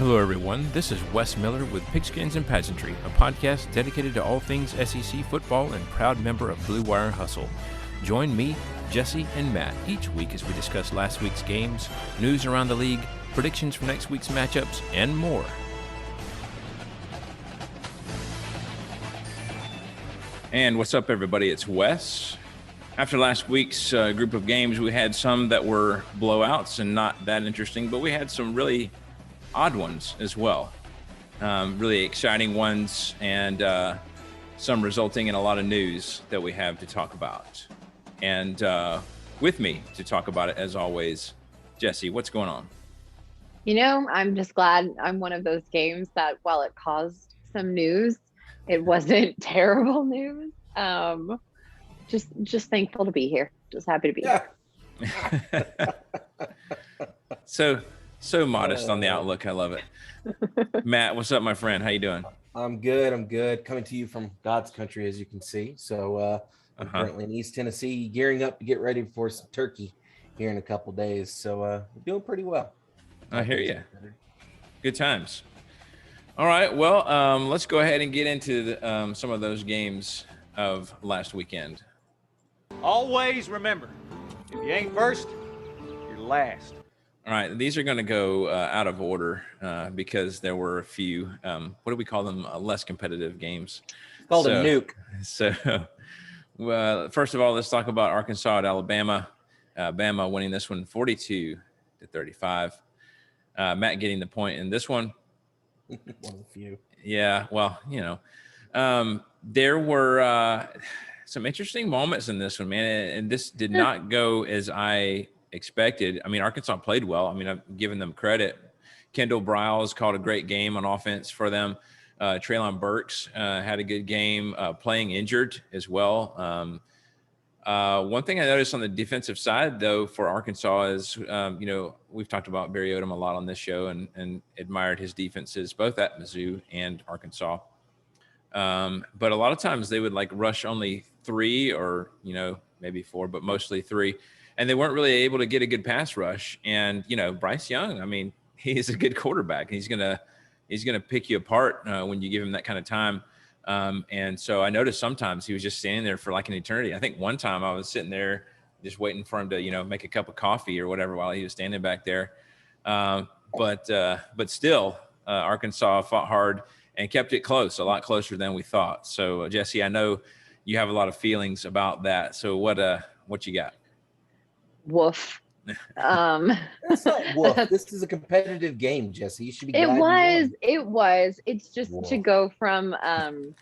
Hello, everyone. This is Wes Miller with Pigskins and Pageantry, a podcast dedicated to all things SEC football and proud member of Blue Wire Hustle. Join me, Jesse, and Matt each week as we discuss last week's games, news around the league, predictions for next week's matchups, and more. And what's up, everybody? It's Wes. After last week's group of games, we had some that were blowouts and not that interesting, but we had some really odd ones as well. Really exciting ones, and some resulting in a lot of news that we have to talk about. And with me to talk about it, as always, Jesse, what's going on? You know, I'm just glad I'm one of those games that while it caused some news, it wasn't terrible news. Just thankful to be here. Just happy to be here. So modest on the outlook. I love it. Matt, what's up, my friend? How you doing? I'm good. Coming to you from God's country, as you can see. So I'm currently in East Tennessee, gearing up to get ready for some turkey here in a couple days. So we're doing pretty well. I hear you. Good times. All right. Well, let's go ahead and get into some of those games of last weekend. Always remember, if you ain't first, you're last. All right, these are going to go out of order because there were a few, what do we call them, less competitive games. It's called a nuke. So, well, first of all, let's talk about Arkansas at Alabama. Bama winning this one 42-35. Matt getting the point in this one. One of the few. Yeah, well, you know, there were some interesting moments in this one, man, and this did not go as I expected. I mean, Arkansas played well. I mean, I've given them credit. Kendall Briles called a great game on offense for them. Treylon Burks had a good game, playing injured as well. One thing I noticed on the defensive side, though, for Arkansas is, you know, we've talked about Barry Odom a lot on this show and admired his defenses, both at Mizzou and Arkansas. But a lot of times they would like rush only three or, you know, maybe four, but mostly three. And they weren't really able to get a good pass rush. And, you know, Bryce Young, I mean, he's a good quarterback. He's going to pick you apart when you give him that kind of time. And so I noticed sometimes he was just standing there for like an eternity. I think one time I was sitting there just waiting for him to, you know, make a cup of coffee or whatever while he was standing back there. But still, Arkansas fought hard and kept it close, a lot closer than we thought. So, Jesse, I know you have a lot of feelings about that. So what you got? Woof. That's not woof. This is a competitive game, Jesse. You should be glad It was. It's just to go from and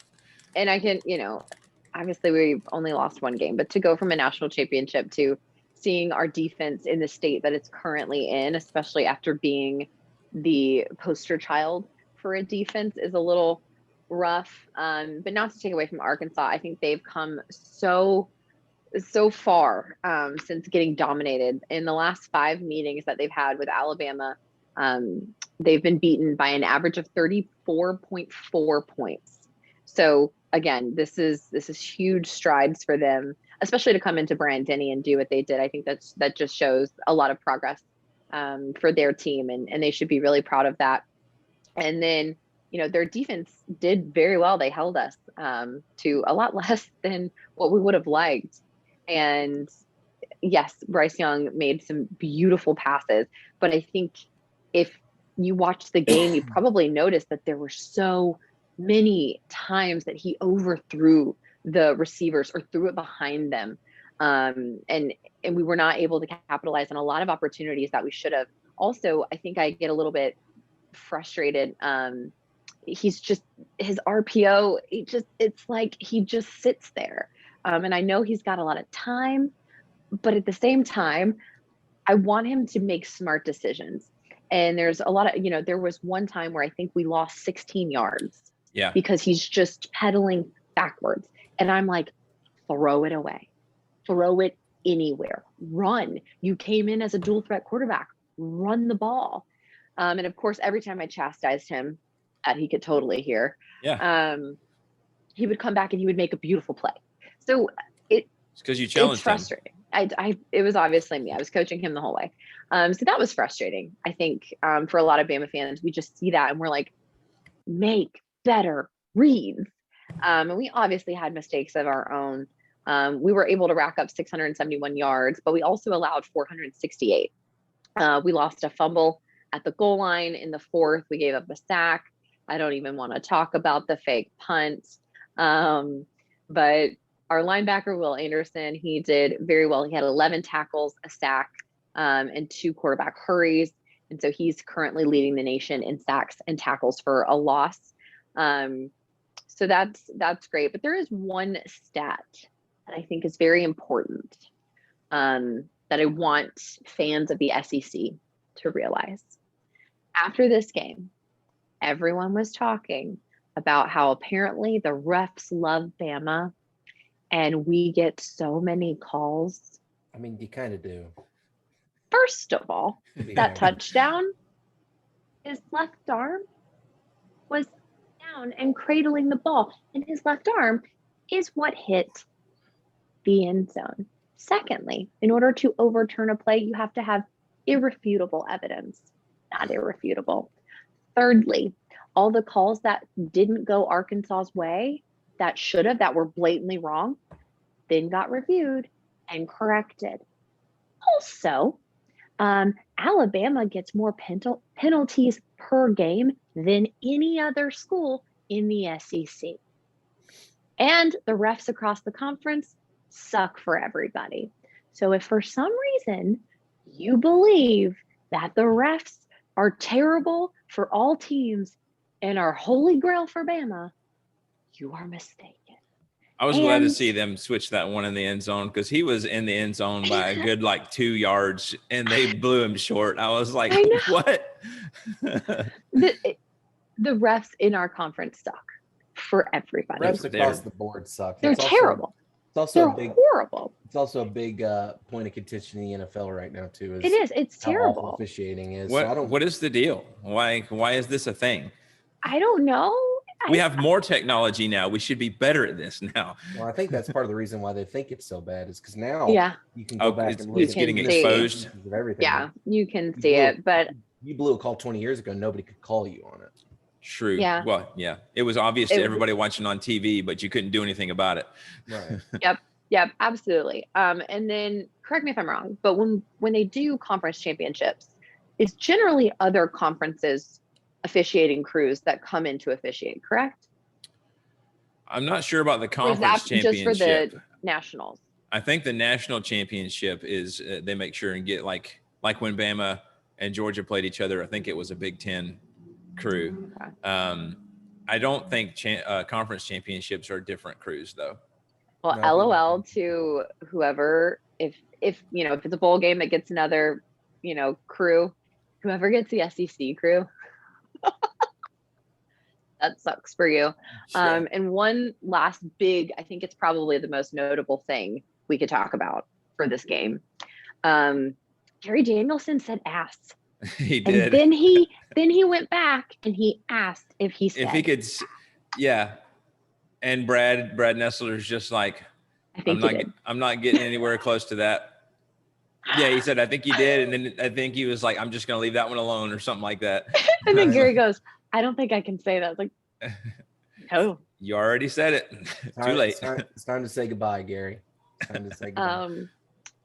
I can, you know, obviously we've only lost one game, but to go from a national championship to seeing our defense in the state that it's currently in, especially after being the poster child for a defense, is a little rough. But not to take away from Arkansas, I think they've come so far since getting dominated. In the last 5 meetings that they've had with Alabama, they've been beaten by an average of 34.4 points. So again, this is huge strides for them, especially to come into Bryant-Denny and do what they did. I think that just shows a lot of progress for their team, and they should be really proud of that. And then, you know, their defense did very well. They held us to a lot less than what we would have liked. And yes, Bryce Young made some beautiful passes, but I think if you watched the game, you probably noticed that there were so many times that he overthrew the receivers or threw it behind them. And we were not able to capitalize on a lot of opportunities that we should have. Also, I think I get a little bit frustrated. He's just, his RPO, it's like he just sits there. And I know he's got a lot of time, but at the same time, I want him to make smart decisions. And there's a lot of, you know, there was one time where I think we lost 16 yards because he's just pedaling backwards. And I'm like, throw it away, throw it anywhere, run. You came in as a dual threat quarterback, run the ball. And of course, every time I chastised him, he could totally hear, he would come back and he would make a beautiful play. So it's because you challenged frustrating. It was obviously me. I was coaching him the whole way. So that was frustrating. I think for a lot of Bama fans, we just see that and we're like, make better reads. And we obviously had mistakes of our own. We were able to rack up 671 yards, but we also allowed 468. We lost a fumble at the goal line in the fourth. We gave up a sack. I don't even want to talk about the fake punt. But our linebacker, Will Anderson, he did very well. He had 11 tackles, a sack, and 2 quarterback hurries. And so he's currently leading the nation in sacks and tackles for a loss. So that's great. But there is one stat that I think is very important that I want fans of the SEC to realize. After this game, everyone was talking about how apparently the refs love Bama and we get so many calls. I mean, you kind of do. First of all, that touchdown, his left arm was down and cradling the ball, and his left arm is what hit the end zone. Secondly, in order to overturn a play, you have to have irrefutable evidence, not irrefutable. Thirdly, all the calls that didn't go Arkansas's way, that should have, that were blatantly wrong, then got reviewed and corrected. Also, Alabama gets more penalties per game than any other school in the SEC. And the refs across the conference suck for everybody. So if for some reason you believe that the refs are terrible for all teams and are holy grail for Bama, you are mistaken. I was glad to see them switch that one in the end zone because he was in the end zone by a good 2 yards and they blew him short. I was like, what? The refs in our conference suck for everybody. Refs across the board suck. They're terrible. It's also horrible. It's also a big point of contention in the NFL right now too. It is. It's terrible. Officiating is. What is the deal? Why is this a thing? I don't know. We have more technology now. We should be better at this now. Well, I think that's part of the reason why they think it's so bad is because now you can go back and look it's getting exposed. Of everything. Yeah, you can see it, but you blew a call 20 years ago. Nobody could call you on it. True. Yeah. Well, yeah. It was obvious to everybody watching on TV, but you couldn't do anything about it. Right. Yep, absolutely. And then correct me if I'm wrong, but when they do conference championships, it's generally other conferences officiating crews that come in to officiate, correct? I'm not sure about the Or is conference that championship. just for the nationals? I think the national championship is they make sure and get like when Bama and Georgia played each other. I think it was a Big Ten crew. Okay. I don't think conference championships are different crews though. Well, No. LOL to whoever, if it's a bowl game that gets another, crew, whoever gets the SEC crew, that sucks for you. Sure. And one last big, I think it's probably the most notable thing we could talk about for this game. Gary Danielson said ass. He did. And then he went back and he asked if he could, yeah. And Brad Nessler's just like, I'm not getting anywhere close to that. Yeah, he said, I think you did. And then I think he was like, I'm just going to leave that one alone or something like that. And then Gary goes, I don't think I can say that. I was like, no. You already said it. Too late. It's time to say goodbye, Gary. It's time to say goodbye.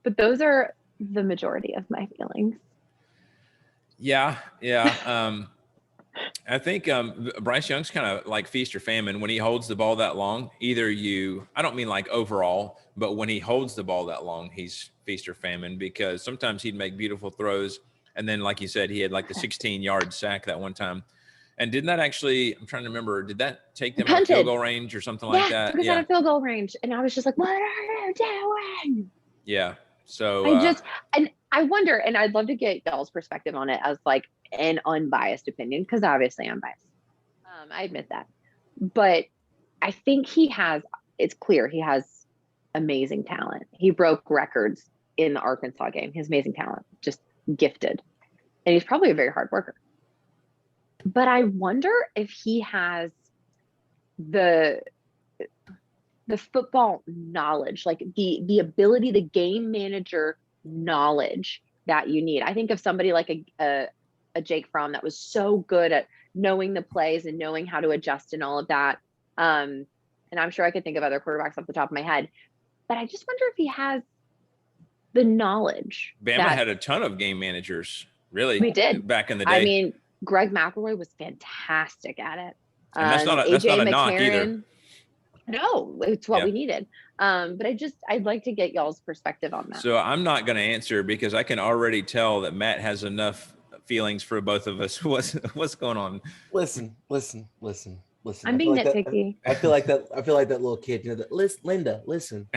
But those are the majority of my feelings. Yeah. I think Bryce Young's kind of like feast or famine when he holds the ball that long. I don't mean like overall, but when he holds the ball that long, he's feast or famine because sometimes he'd make beautiful throws. And then, like you said, he had like the 16-yard sack that one time. And didn't that actually, I'm trying to remember, did that take them out of field goal range or something like that? Took us out of field goal range. And I was just like, what are you doing? Yeah. So and I wonder, and I'd love to get y'all's perspective on it as like an unbiased opinion, because obviously I'm biased. I admit that. But I think it's clear he has amazing talent. He broke records in the Arkansas game. He has amazing talent, just gifted. And he's probably a very hard worker. But I wonder if he has the football knowledge, like the ability, the game manager knowledge that you need. I think of somebody like a Jake Fromm that was so good at knowing the plays and knowing how to adjust and all of that. And I'm sure I could think of other quarterbacks off the top of my head, but I just wonder if he has the knowledge. Bama had a ton of game managers, really. We did back in the day. I mean, Greg McElroy was fantastic at it. And that's not a knock either. No, it's what we needed. But I'd like to get y'all's perspective on that. So I'm not going to answer because I can already tell that Matt has enough feelings for both of us. What's going on? Listen. I'm being nitpicky. I feel like that little kid. Linda, listen.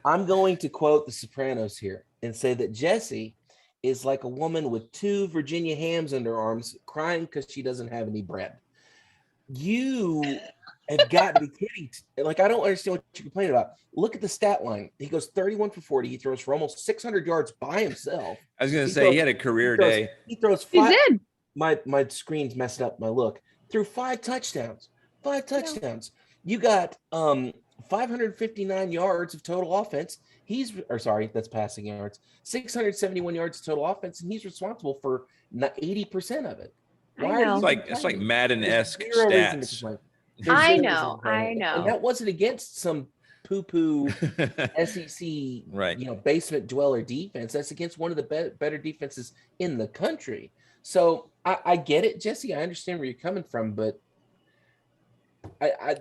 I'm going to quote The Sopranos here and say that Jessie is like a woman with 2 Virginia hams under her arms, crying because she doesn't have any bread. You have got to be kidding. Like, I don't understand what you're complaining about. Look at the stat line. He goes 31 for 40. He throws for almost 600 yards by himself. I was going to say he had a career day. He throws 5. He did. My screen's messed up my look. Threw 5 touchdowns. 5 touchdowns. You got 559 yards of total offense. That's passing yards. 671 yards of total offense, and he's responsible for 80% of it. It's like Madden-esque stats. I know. And that wasn't against some poo-poo SEC, basement dweller defense. That's against one of the better defenses in the country. So I get it, Jesse. I understand where you're coming from, but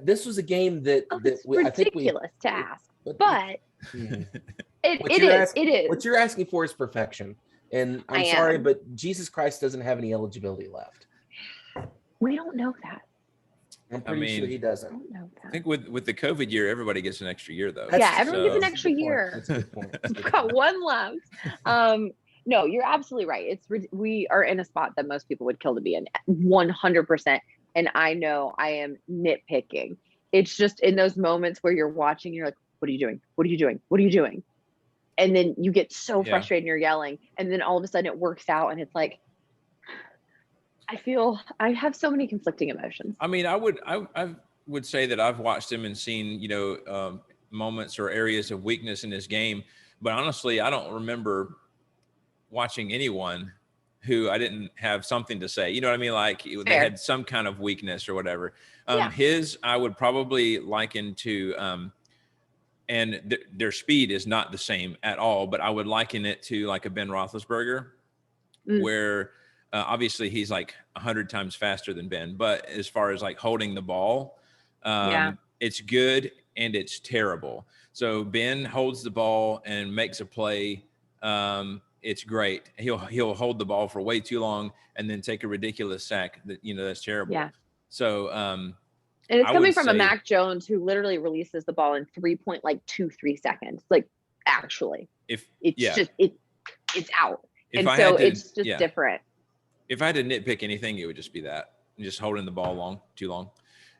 this was a game that I think ridiculous to ask, but it is. What you're asking for is perfection, and I'm sorry, but Jesus Christ doesn't have any eligibility left. We don't know that. I'm pretty sure he doesn't. I think with the COVID year, everybody gets an extra year, though. Everyone gets an extra year. That's a good point. We've got one left. No, you're absolutely right. We are in a spot that most people would kill to be in, 100%. And I know I am nitpicking. It's just in those moments where you're watching, you're like, what are you doing? What are you doing? What are you doing? And then you get so frustrated and you're yelling. And then all of a sudden it works out. And it's like, I have so many conflicting emotions. I mean, I would say that I've watched him and seen, moments or areas of weakness in his game. But honestly, I don't remember watching anyone who I didn't have something to say. You know what I mean? Like they had some kind of weakness or whatever. His, I would probably liken to, and their speed is not the same at all, but I would liken it to like a Ben Roethlisberger, where obviously he's like 100 times faster than Ben, but as far as like holding the ball, it's good and it's terrible. So Ben holds the ball and makes a play. It's great. He'll hold the ball for way too long and then take a ridiculous sack that's terrible. Yeah. So, and it's coming from a Mac Jones who literally releases the ball in 3.23 seconds. Like actually, it's out. It's just different. If I had to nitpick anything, it would just be that just holding the ball too long.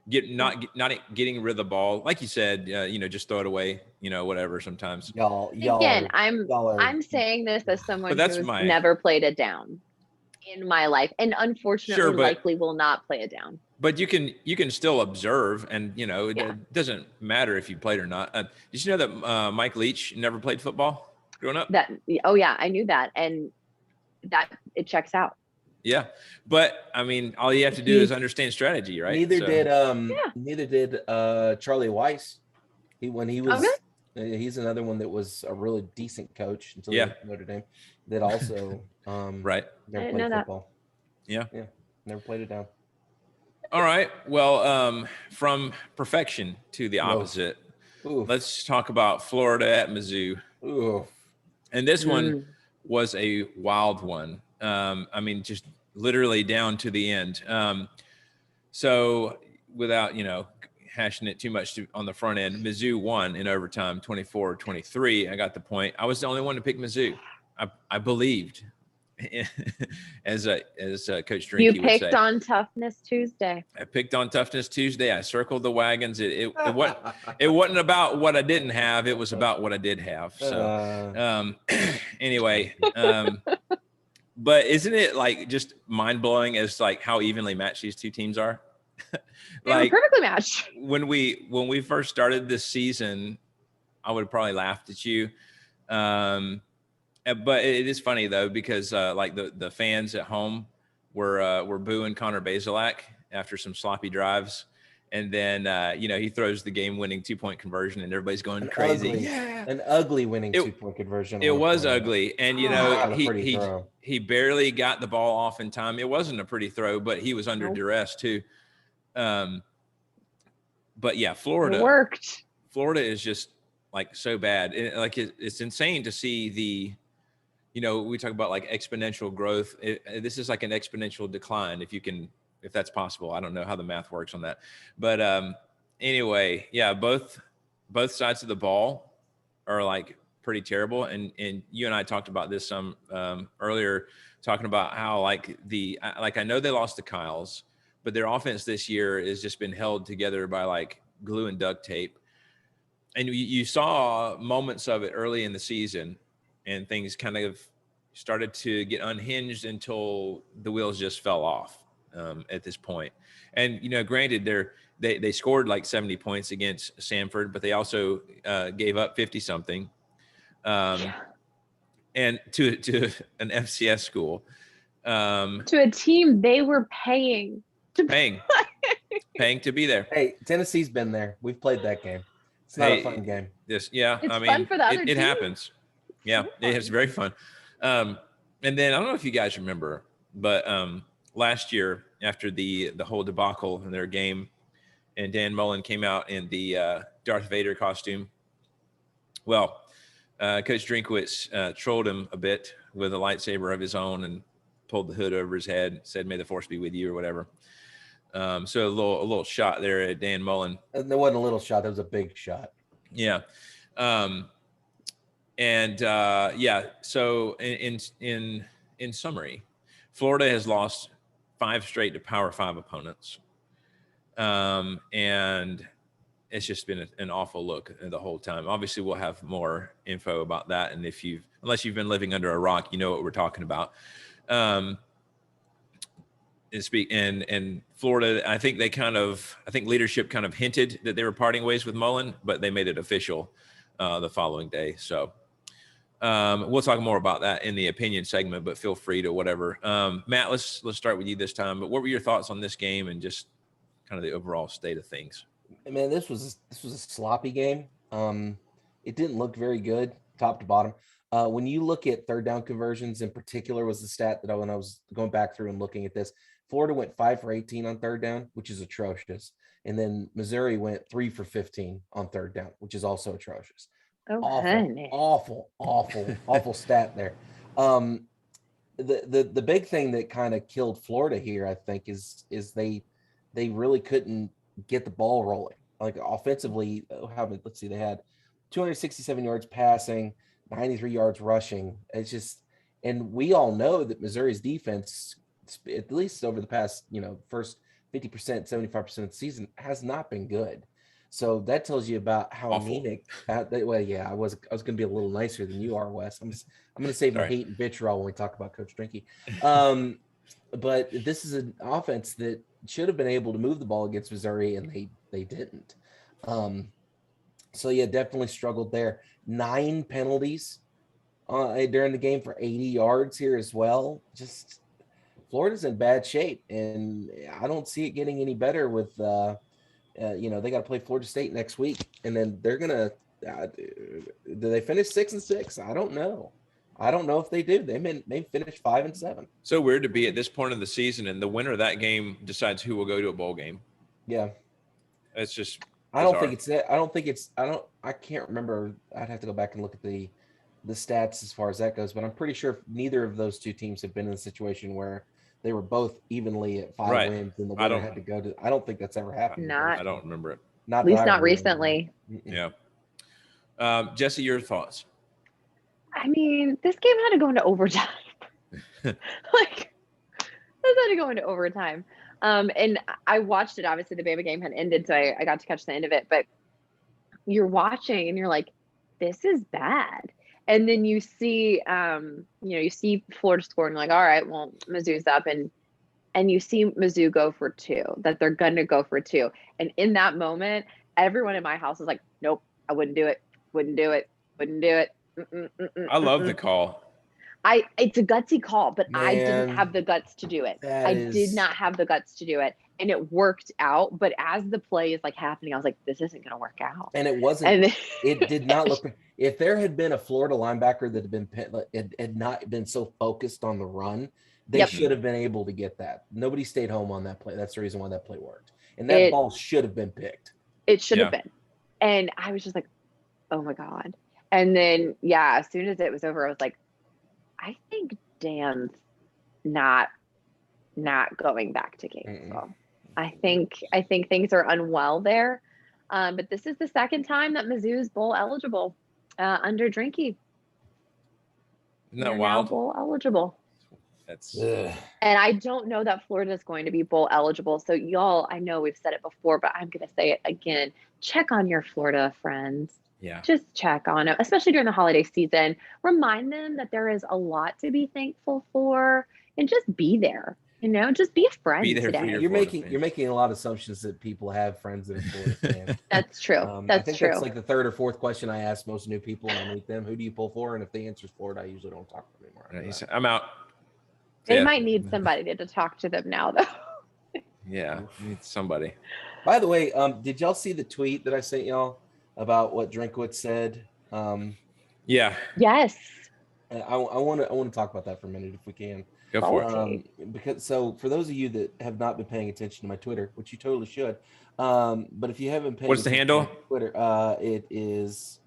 Not getting rid of the ball, like you said, just throw it away, whatever. Sometimes, I'm saying this as someone who's never played it down in my life, and unfortunately, likely will not play it down. But you can still observe, and it doesn't matter if you played or not. Did you know that Mike Leach never played football growing up? I knew that, and that it checks out. Yeah, but I mean, all you have to do is understand strategy, right? Neither did Charlie Weiss. He's another one that was a really decent coach until Notre Dame. That also never played football. Yeah, never played it down. All right. Well, from perfection to the opposite, let's talk about Florida at Mizzou. And this one was a wild one. I mean, just literally down to the end. So without, hashing it too much on the front end, Mizzou won in overtime, 24-23. I got the point. I was the only one to pick Mizzou. I believed, as Coach Drinky would say. You picked on Toughness Tuesday. I picked on Toughness Tuesday. I circled the wagons. It wasn't about what I didn't have. It was about what I did have. So anyway, but isn't it like just mind blowing as like how evenly matched these two teams are? They were perfectly matched. When we first started this season, I would have probably laughed at you. But it is funny though, because like the fans at home were booing Connor Bazelak after some sloppy drives. And then, he throws the game-winning 2-point conversion, and everybody's going crazy. An ugly winning 2-point conversion. It was ugly, and he barely got the ball off in time. It wasn't a pretty throw, but he was under duress too. But yeah, Florida It worked. Florida is just like so bad. It's insane to see the. We talk about like exponential growth. This is like an exponential decline, if that's possible. I don't know how the math works on that, but anyway, yeah, both sides of the ball are like pretty terrible. And you and I talked about this some earlier, talking about how like I know they lost to Kyle's, but their offense this year has just been held together by like glue and duct tape. And you saw moments of it early in the season, and things kind of started to get unhinged until the wheels just fell off. At this point. And, granted, they scored like 70 points against Samford, but they also gave up 50 something. And to an FCS school. To a team they were paying to be there. Hey, Tennessee's been there. We've played that game. It's not a fun game. It's fun for the other it happens. Yeah, it's very fun. And then I don't know if you guys remember, but last year, after the whole debacle in their game, and Dan Mullen came out in the Darth Vader costume. Well, Coach Drinkwitz trolled him a bit with a lightsaber of his own and pulled the hood over his head, said, "May the force be with you," or whatever. So a little shot there at Dan Mullen. There wasn't a little shot. That was a big shot. Yeah. So in summary, Florida has lost 5 straight to Power 5 opponents. And it's just been an awful look the whole time. Obviously, we'll have more info about that. And unless you've been living under a rock, you know what we're talking about. And Florida, I think leadership kind of hinted that they were parting ways with Mullen, but they made it official the following day. So we'll talk more about that in the opinion segment, but feel free to whatever. Matt, let's start with you this time. But what were your thoughts on this game and just kind of the overall state of things? Man, this was a sloppy game. It didn't look very good, top to bottom. When you look at third down conversions in particular, was the stat that when I was going back through and looking at this, Florida went 5 for 18 on third down, which is atrocious. And then Missouri went 3 for 15 on third down, which is also atrocious. Awful stat there. The big thing that kind of killed Florida here, I think, is they really couldn't get the ball rolling. Like offensively, let's see, they had 267 yards passing, 93 yards rushing. It's just, and we all know that Missouri's defense, at least over the past, first 50%, 75% of the season, has not been good. So that tells you about how anemic. I was going to be a little nicer than you are, Wes. I'm going to save my hate and vitriol when we talk about Coach Drinky. But this is an offense that should have been able to move the ball against Missouri, and they didn't. So yeah, definitely struggled there. 9 penalties during the game for 80 yards here as well. Just Florida's in bad shape, and I don't see it getting any better with they got to play Florida State next week, and then they're gonna do they finish 6-6? I don't know. I don't know if they do. They may finish 5-7. So weird to be at this point of the season, and the winner of that game decides who will go to a bowl game. Yeah, it's just bizarre. I can't remember. I'd have to go back and look at the stats as far as that goes, but I'm pretty sure neither of those two teams have been in a situation where they were both evenly at 5 wins and the winner had to go to. I don't think that's ever happened. I don't remember it. At least not recently. Yeah. Jesse, your thoughts? I mean, this game had to go into overtime. This had to go into overtime. And I watched it. Obviously, the Bama game had ended, so I got to catch the end of it. But you're watching, and you're like, "This is bad." And then you see, you see Florida score, and you're like, "All right, well, Mizzou's up." And and you see Mizzou go for 2, that they're going to go for 2. And in that moment, everyone in my house was like, nope, I wouldn't do it. Wouldn't do it. Wouldn't do it. I love the call. It's a gutsy call, but I didn't Man, have the guts to do it. I did is- not have the guts to do it. And it worked out. But as the play is like happening, I was like, this isn't going to work out. And it wasn't, And it did not look, if there had been a Florida linebacker that had not been so focused on the run, they Yep. should have been able to get that. Nobody stayed home on that play. That's the reason why that play worked. And that ball should have been picked. It should have been. And I was just like, oh my God. And then, yeah, as soon as it was over, I was like, I think Dan's not going back to Gainesville. I think things are unwell there. But this is the second time that Mizzou's bowl eligible under Drinky. Isn't that They're wild? now bowl eligible. That's Ugh. And I don't know that Florida is going to be bowl eligible. So y'all, I know we've said it before, but I'm going to say it again. Check on your Florida friends. yeah. Just check on them, especially during the holiday season. Remind them that there is a lot to be thankful for, and just be there. Just be a friend Be there for today. your- You're Florida making fans. you're making a lot of assumptions that people have friends that are Florida fans. That's true. I That's think true. that's like the third or fourth question I ask most new people when I meet them. Who do you pull for? And if the answer is Florida, I usually don't talk to them anymore. He said, I'm out. They Yeah. might need somebody to talk to them now, though. Yeah, we need somebody. By the way, did y'all see the tweet that I sent y'all about what Drinkwitz said? Yeah, Yes. I want to talk about that for a minute if we can. go for it. Okay. Because for those of you that have not been paying attention to my Twitter, which you totally should, but if you haven't paid What's the attention to handle? my Twitter, it is.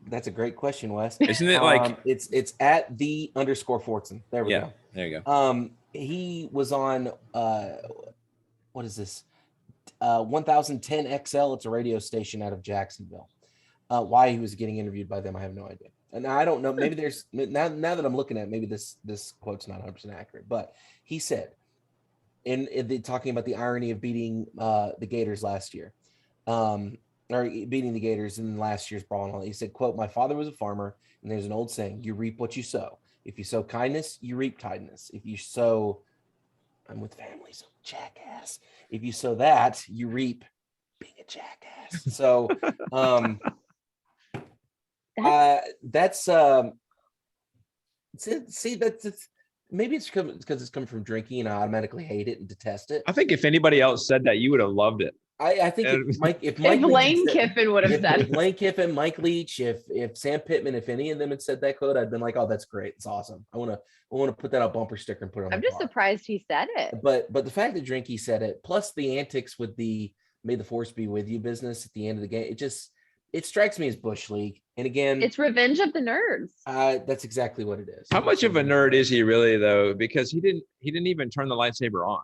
That's a great question, Wes. Isn't it like? It's at _Fortson. There we Yeah, go. there you go. He was on what is this? 1010 XL. It's a radio station out of Jacksonville. Why he was getting interviewed by them, I have no idea. And I don't know. Maybe there's now that I'm looking at, maybe this quote's not 100% accurate. But he said, in talking about the irony of beating the Gators last year, or beating the Gators in last year's brawl and all that, he said, "quote My father was a farmer, and there's an old saying: you reap what you sow. If you sow kindness, you reap kindness. If you sow, I'm with family, so jackass. If you sow that, you reap being a jackass." So, that's see, that's maybe it's because it's coming from drinking, and I automatically hate it and detest it. I think if anybody else said that, you would have loved it. I think if Mike If Leach Lane said- Kiffin would have said if Lane Kiffin, Mike Leach, if Sam Pittman, if any of them had said that quote, I'd been like, "Oh, that's great, it's awesome. I want to put that on bumper sticker and put it on." I'm my just car. surprised he said it. But the fact that Drinky said it, plus the antics with the "May the Force be with you" business at the end of the game, it strikes me as Bush League. And again, It's Revenge of the Nerds. that's exactly what it is. How much of a nerd is he really, though? Because he didn't even turn the lightsaber on.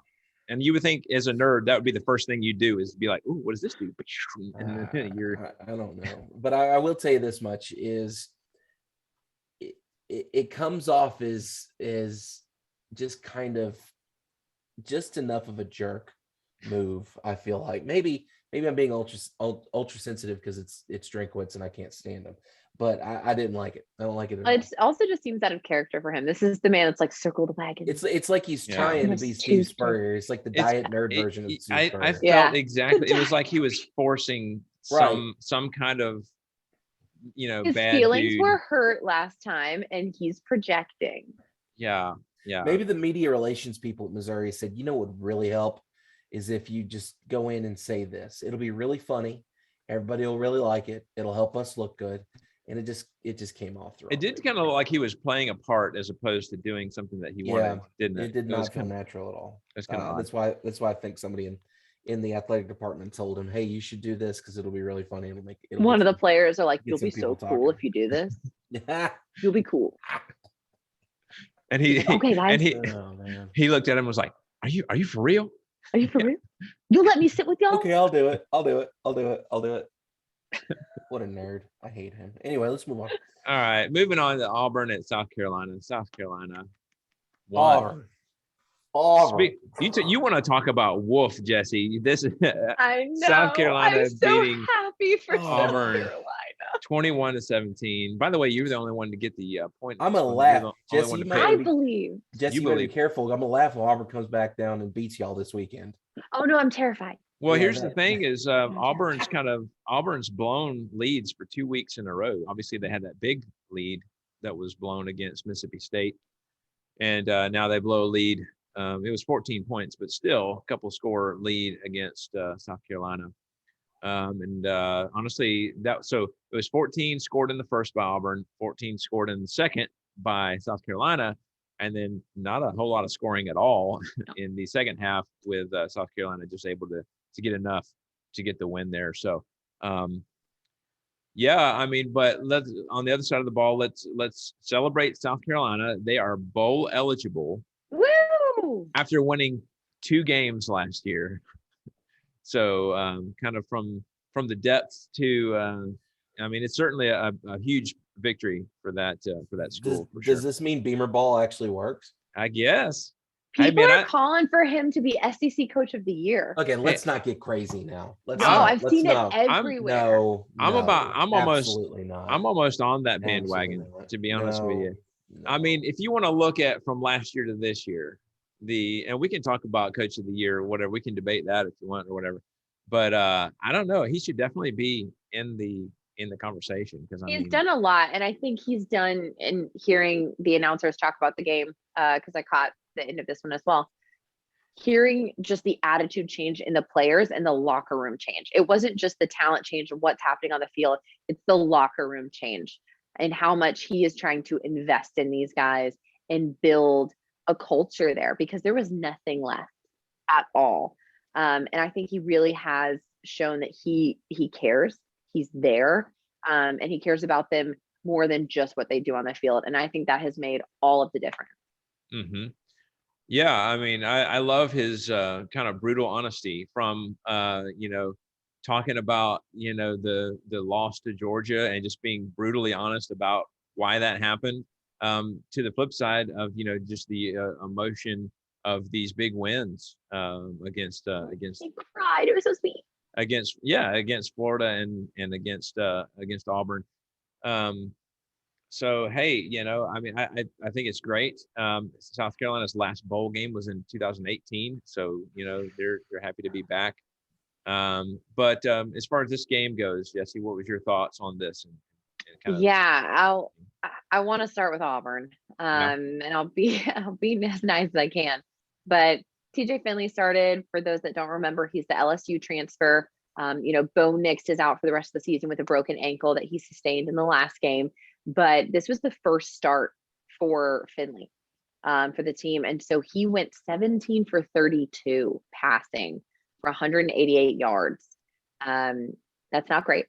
And you would think, as a nerd, that would be the first thing you do is be like, "Ooh, what does this do?" And then you're I don't know, but I will tell you this much: is it comes off as just kind of just enough of a jerk move. I feel like maybe I'm being ultra sensitive because it's Drinkwitz and I can't stand him, but I didn't like it. I don't like it at all. It also just seems out of character for him. This is the man that's like circled the wagon. It's like he's Yeah. trying to It's be Steve Tuesday. Spurrier. It's like the diet nerd version of Steve I Spurrier. felt Yeah. exactly. It was like he was forcing Right. some kind of His bad feelings dude. were hurt last time, and he's projecting. Yeah. Maybe the media relations people at Missouri said, "You know what would really help is if you just go in and say this. It'll be really funny. Everybody will really like it. It'll help us look good." And it just came off the wrong It did way. kind of look like he was playing a part as opposed to doing something that he wanted, didn't it? It did was not feel kinda- natural at all. It's kind of That's why I think somebody in the athletic department told him, "Hey, you should do this because it'll be really funny. It'll One of the get players are like, get "You'll some be so people cool talking." if you do this. some- You'll be cool." And he Okay, guys. and he Oh man. he looked at him and was like, "Are you for real?" Are you for real? You'll let me sit with y'all? Okay, I'll do it. I'll do it. What a nerd. I hate him. Anyway, let's move on. All right, moving on to Auburn at South Carolina. South Carolina won. Auburn. You want to talk about Wolf, Jesse? This is I know. South Carolina I'm so beating happy for Auburn. South Carolina. 21-17. By the way, you were the only one to get the point. I'm gonna You're laugh, the only Jesse. one You to might pick. I be, believe. Jesse. You You better be believe. careful. I'm gonna laugh when Auburn comes back down and beats y'all this weekend. Oh no, I'm terrified. Well, Yeah, here's the that- thing: is Auburn's blown leads for 2 weeks in a row. Obviously, they had that big lead that was blown against Mississippi State, and now they blow a lead. It was 14 points, but still a couple score lead against South Carolina. Honestly, so it was 14 scored in the first by Auburn, 14 scored in the second by South Carolina, and then not a whole lot of scoring at all in the second half with South Carolina just able to get enough to get the win there. So, yeah, I mean, but let's on the other side of the ball, let's celebrate South Carolina. They are bowl eligible. Woo! After winning 2 games last year. So kind of from the depths to, I mean, it's certainly a huge victory for that school. Does this mean Beamer ball actually works? I guess. People are calling for him to be SEC Coach of the Year. Okay, let's not get crazy now. I've seen it everywhere. I'm absolutely not. I'm almost on that bandwagon, to be honest with you. I mean, if you want to look at from last year to this year, and we can talk about Coach of the Year or whatever. We can debate that if you want or whatever. But I don't know. He should definitely be in the conversation because he's done a lot, and I think he's done. In hearing the announcers talk about the game, because I caught the end of this one as well. Hearing just the attitude change in the players and the locker room change. It wasn't just the talent change of what's happening on the field. It's the locker room change and how much he is trying to invest in these guys and build a culture there, because there was nothing left at all. And I think he really has shown that he cares. He's there, and he cares about them more than just what they do on the field. And I think that has made all of the difference. Mm-hmm. Yeah, I mean, I love his kind of brutal honesty from talking about the loss to Georgia and just being brutally honest about why that happened. To the flip side of just the emotion of these big wins against he cried. It was so sweet. Against Florida and against Auburn. So hey, I mean, I think it's great. South Carolina's last bowl game was in 2018, so they're happy to be back. But as far as this game goes, Jesse, what was your thoughts on this? I want to start with Auburn, and I'll be as nice as I can. But TJ Finley started. For those that don't remember, he's the LSU transfer. Bo Nix is out for the rest of the season with a broken ankle that he sustained in the last game. But this was the first start for Finley for the team, and so he went 17 for 32 passing for 188 yards. That's not great.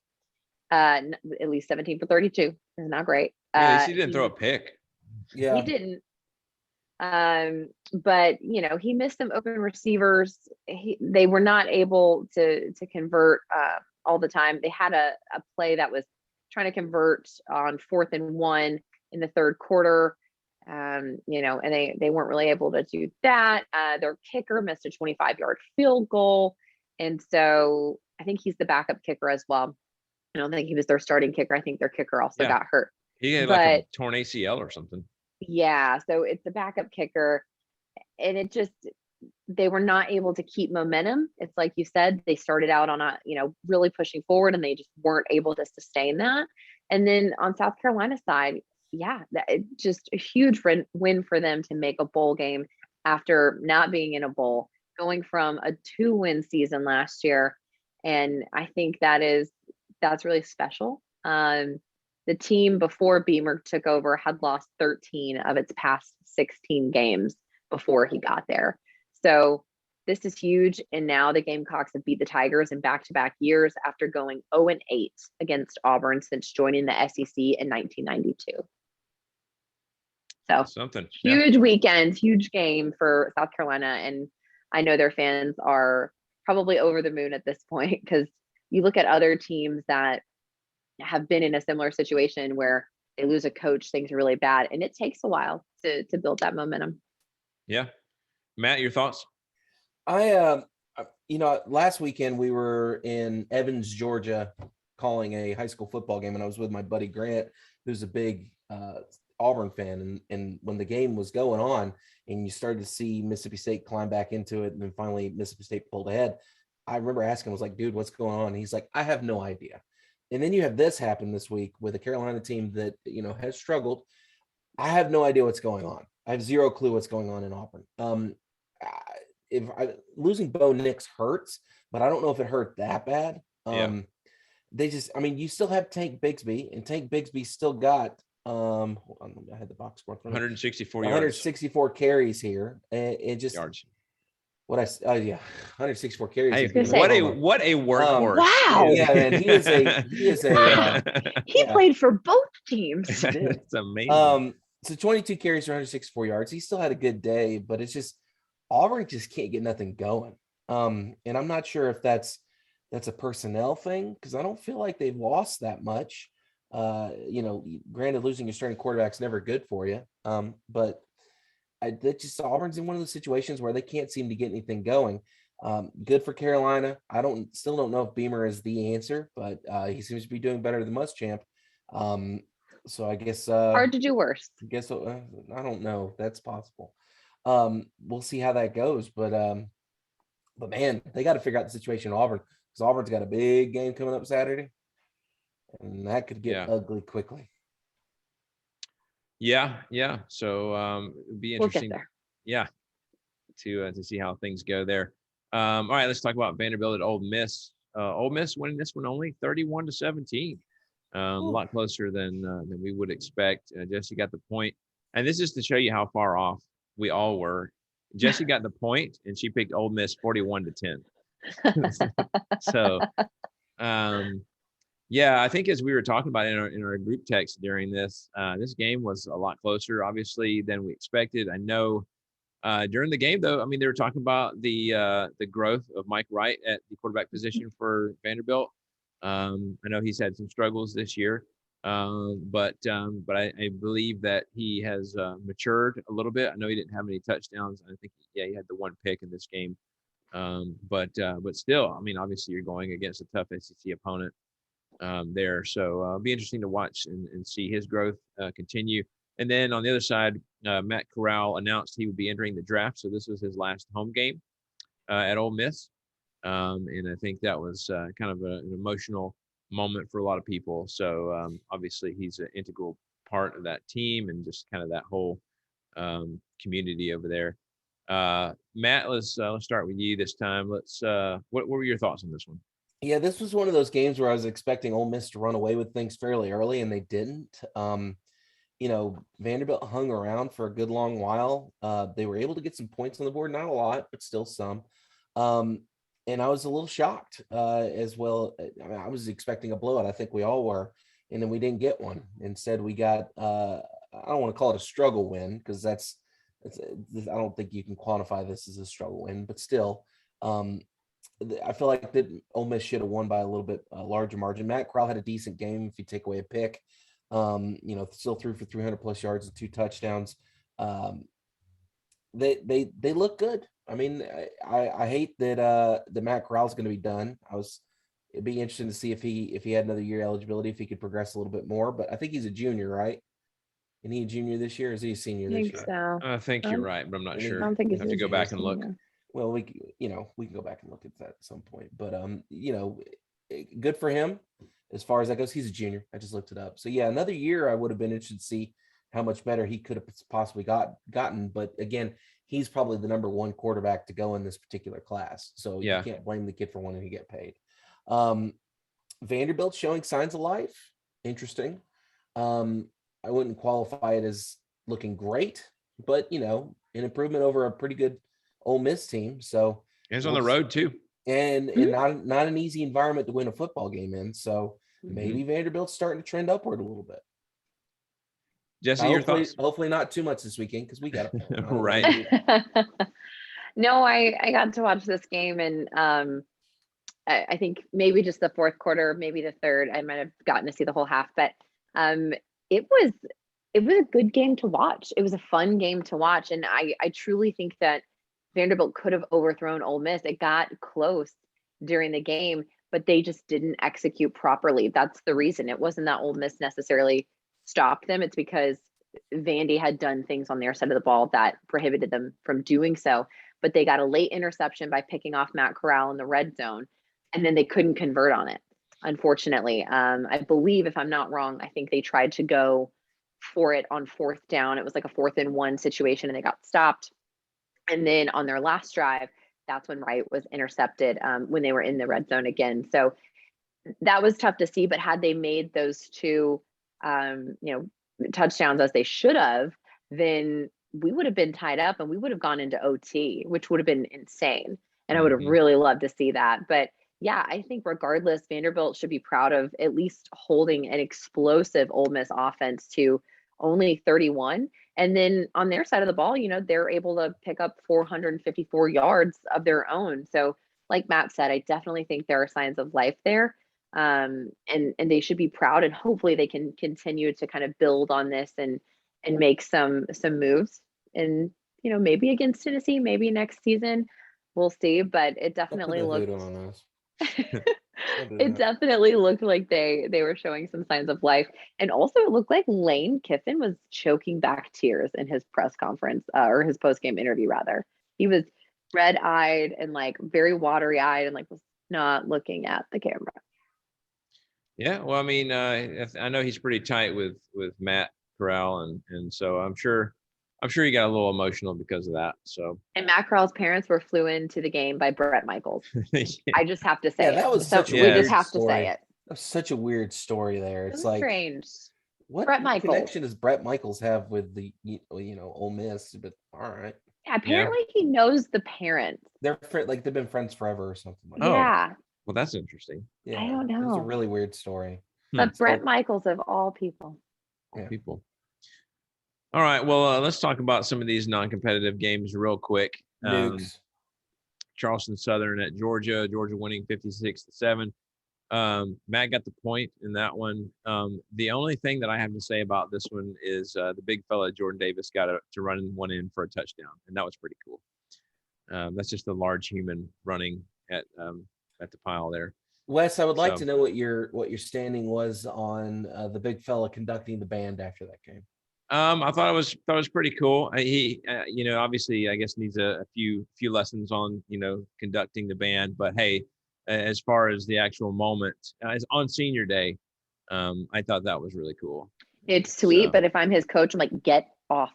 At least 17 for 32 is not great. At least he didn't throw a pick. Yeah, he didn't. But he missed some open receivers. They were not able to convert all the time. They had a play that was trying to convert on 4th and 1 in the third quarter. And they weren't really able to do that. Their kicker missed a 25-yard field goal. And so I think he's the backup kicker as well. I don't think he was their starting kicker. I think their kicker also got hurt. He had like a torn ACL or something. Yeah. So it's the backup kicker. And they were not able to keep momentum. It's like you said, they started out on really pushing forward, and they just weren't able to sustain that. And then on South Carolina's side, just a huge win for them to make a bowl game after not being in a bowl, going from a 2-win season last year. And I think that's really special. The team before Beamer took over had lost 13 of its past 16 games before he got there. So this is huge. And now the Gamecocks have beat the Tigers in back-to-back years after going 0-8 against Auburn since joining the SEC in 1992. So something huge weekend, huge game for South Carolina. And I know their fans are probably over the moon at this point, because you look at other teams that have been in a similar situation where they lose a coach, things are really bad, and it takes a while to build that momentum. Yeah. Matt, your thoughts? last weekend we were in Evans, Georgia, calling a high school football game, and I was with my buddy Grant, who's a big Auburn fan. And when the game was going on and you started to see Mississippi State climb back into it, and then finally Mississippi State pulled ahead, I remember asking, I was like, dude, what's going on? And he's like, I have no idea. And then you have this happen this week with a Carolina team that, has struggled. I have no idea what's going on. I have zero clue what's going on in Auburn. Losing Bo Nix hurts, but I don't know if it hurt that bad. You still have Tank Bigsby, and Tank Bigsby stistill got hold on, I had the box score 164 yards. 164 carries here, and just yards. 164 carries. Hey, what a workhorse! Wow. Yeah, man, he is a he played for both teams. It's amazing. So 22 carries for 164 yards. He still had a good day, but it's just Auburn just can't get nothing going. And I'm not sure if that's a personnel thing, because I don't feel like they've lost that much. Granted, losing your starting quarterback's never good for you. But Auburn's in one of those situations where they can't seem to get anything going. Good for Carolina. Still don't know if Beamer is the answer, but he seems to be doing better than Muschamp. So I guess hard to do worse. I guess I don't know. That's possible. We'll see how that goes, but man, they got to figure out the situation in Auburn, because Auburn's got a big game coming up Saturday, and that could get ugly quickly. Yeah. So it'd be interesting. We'll get there. Yeah, to see how things go there. All right, let's talk about Vanderbilt at Ole Miss. Ole Miss winning this one only 31-17. A lot closer than we would expect. Jesse got the point, and this is to show you how far off we all were. Jesse got the point, and she picked Ole Miss 41-10. So, I think as we were talking about in our group text during this game was a lot closer, obviously, than we expected. I know during the game, though, they were talking about the growth of Mike Wright at the quarterback position for Vanderbilt. I know he's had some struggles this year, but I believe that he has matured a little bit. I know he didn't have any touchdowns. I think he had the one pick in this game, but still, obviously you're going against a tough SEC opponent there, so it'll be interesting to watch and see his growth continue. And then on the other side, Matt Corral announced he would be entering the draft, so this was his last home game at Ole Miss. And I think that was kind of an emotional moment for a lot of people. So obviously he's an integral part of that team and just kind of that whole community over there. Matt, let's start with you this time. What were your thoughts on this one? Yeah, this was one of those games where I was expecting Ole Miss to run away with things fairly early, and they didn't. Vanderbilt hung around for a good long while. They were able to get some points on the board, not a lot, but still some. And I was a little shocked as well. I was expecting a blowout. I think we all were. And then we didn't get one. Instead, we got, I don't want to call it a struggle win, because I don't think you can quantify this as a struggle win, but still, I feel like that Ole Miss should have won by a little bit larger margin. Matt Corral had a decent game if you take away a pick. Still threw for 300 plus yards and 2 touchdowns. They look good. I hate that the Matt Corral's going to be done. It'd be interesting to see if he had another year eligibility, if he could progress a little bit more. But I think he's a junior, right? Isn't he a junior this year, or is he a senior this year? So. I think you're right, but I'm not sure. I don't think I have to go back and look. Well, we can go back and look at that at some point. But good for him as far as that goes. He's a junior. I just looked it up. So yeah, another year I would have been interested to see how much better he could have possibly gotten. But again, he's probably the number one quarterback to go in this particular class. So you can't blame the kid for wanting to get paid. Vanderbilt showing signs of life. Interesting. I wouldn't qualify it as looking great, but an improvement over a pretty good Ole Miss team. So it's on the road too. And not an easy environment to win a football game in. So maybe Vanderbilt's starting to trend upward a little bit. Jesse, your thoughts? Hopefully not too much this weekend, because we got to right. No, I got to watch this game, and I think maybe just the fourth quarter, maybe the third. I might have gotten to see the whole half, but it was a good game to watch. It was a fun game to watch, and I truly think that Vanderbilt could have overthrown Ole Miss. It got close during the game, but they just didn't execute properly. That's the reason. It wasn't that Ole Miss necessarily stopped them. It's because Vandy had done things on their side of the ball that prohibited them from doing so. But they got a late interception by picking off Matt Corral in the red zone, and then they couldn't convert on it, unfortunately. I believe, if I'm not wrong, I think they tried to go for it on 4th down. It was like a 4th and 1 situation, and they got stopped. And then on their last drive, that's when Wright was intercepted when they were in the red zone again. So that was tough to see. But had they made those two, touchdowns as they should have, then we would have been tied up and we would have gone into OT, which would have been insane. And I would have really loved to see that. But yeah, I think regardless, Vanderbilt should be proud of at least holding an explosive Ole Miss offense to only 31. And then on their side of the ball, they're able to pick up 454 yards of their own. So like Matt said, I definitely think there are signs of life there. And they should be proud, and hopefully they can continue to kind of build on this and make some moves, and maybe against Tennessee, maybe next season, we'll see. But it definitely looked it definitely looked like they were showing some signs of life. And also it looked like Lane Kiffin was choking back tears in his press conference, or his post-game interview rather. He was red-eyed and like very watery-eyed and like was not looking at the camera. Yeah, well, I mean, I know he's pretty tight with Matt Corral, and so I'm sure he got a little emotional because of that. So. And Matt Corral's parents were flew into the game by Brett Michaels. Yeah. I just have to say it. That was such a weird to say it. That was such a weird story there. It's like strange. What connection does Brett Michaels have with the Ole Miss? But all right. Yeah, apparently he knows the parents. They've been friends forever or something like that. Yeah. Well, that's interesting. Yeah, I don't know. It's a really weird story. But Brett Michaels of all people. People. All right. Well, let's talk about some of these non-competitive games real quick. Charleston Southern at Georgia. Georgia winning 56-7. Matt got the point in that one. The only thing that I have to say about this one is the big fella Jordan Davis got to run one in for a touchdown, and that was pretty cool. That's just a large human running at the pile there. Wes, I would like to know what your standing was on the big fella conducting the band after that game. I thought it was pretty cool. He, obviously, I guess needs a few lessons on, conducting the band. But hey, as far as the actual moment, on senior day, I thought that was really cool. It's sweet, but if I'm his coach, I'm like, get off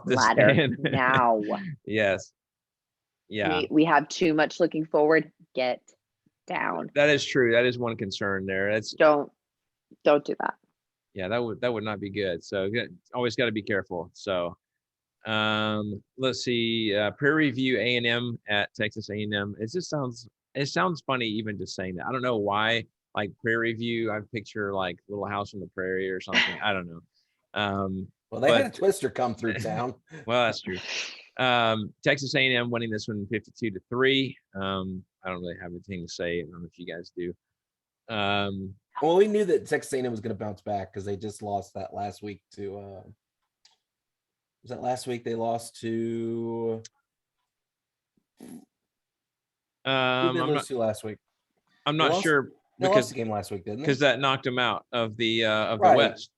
this ladder now. Yes. Yeah. We have too much looking forward. Get down. That is true. That is one concern there. Don't do that. Yeah, that would not be good. So always got to be careful. So let's see. Prairie View A&M at Texas A&M. It sounds funny even just saying that. I don't know why. Like Prairie View, I picture like Little House on the Prairie or something. I don't know. Well, they had a twister come through town. Well, that's true. Texas A&M winning this one 52-3. I don't really have anything to say. I don't know if you guys do. Well, we knew that Texas A&M was going to bounce back because they just lost that last week to. Was that last week they lost to? Who did they lose to last week? I'm not sure they lost the game last week, didn't they? Because that knocked them out of the the West.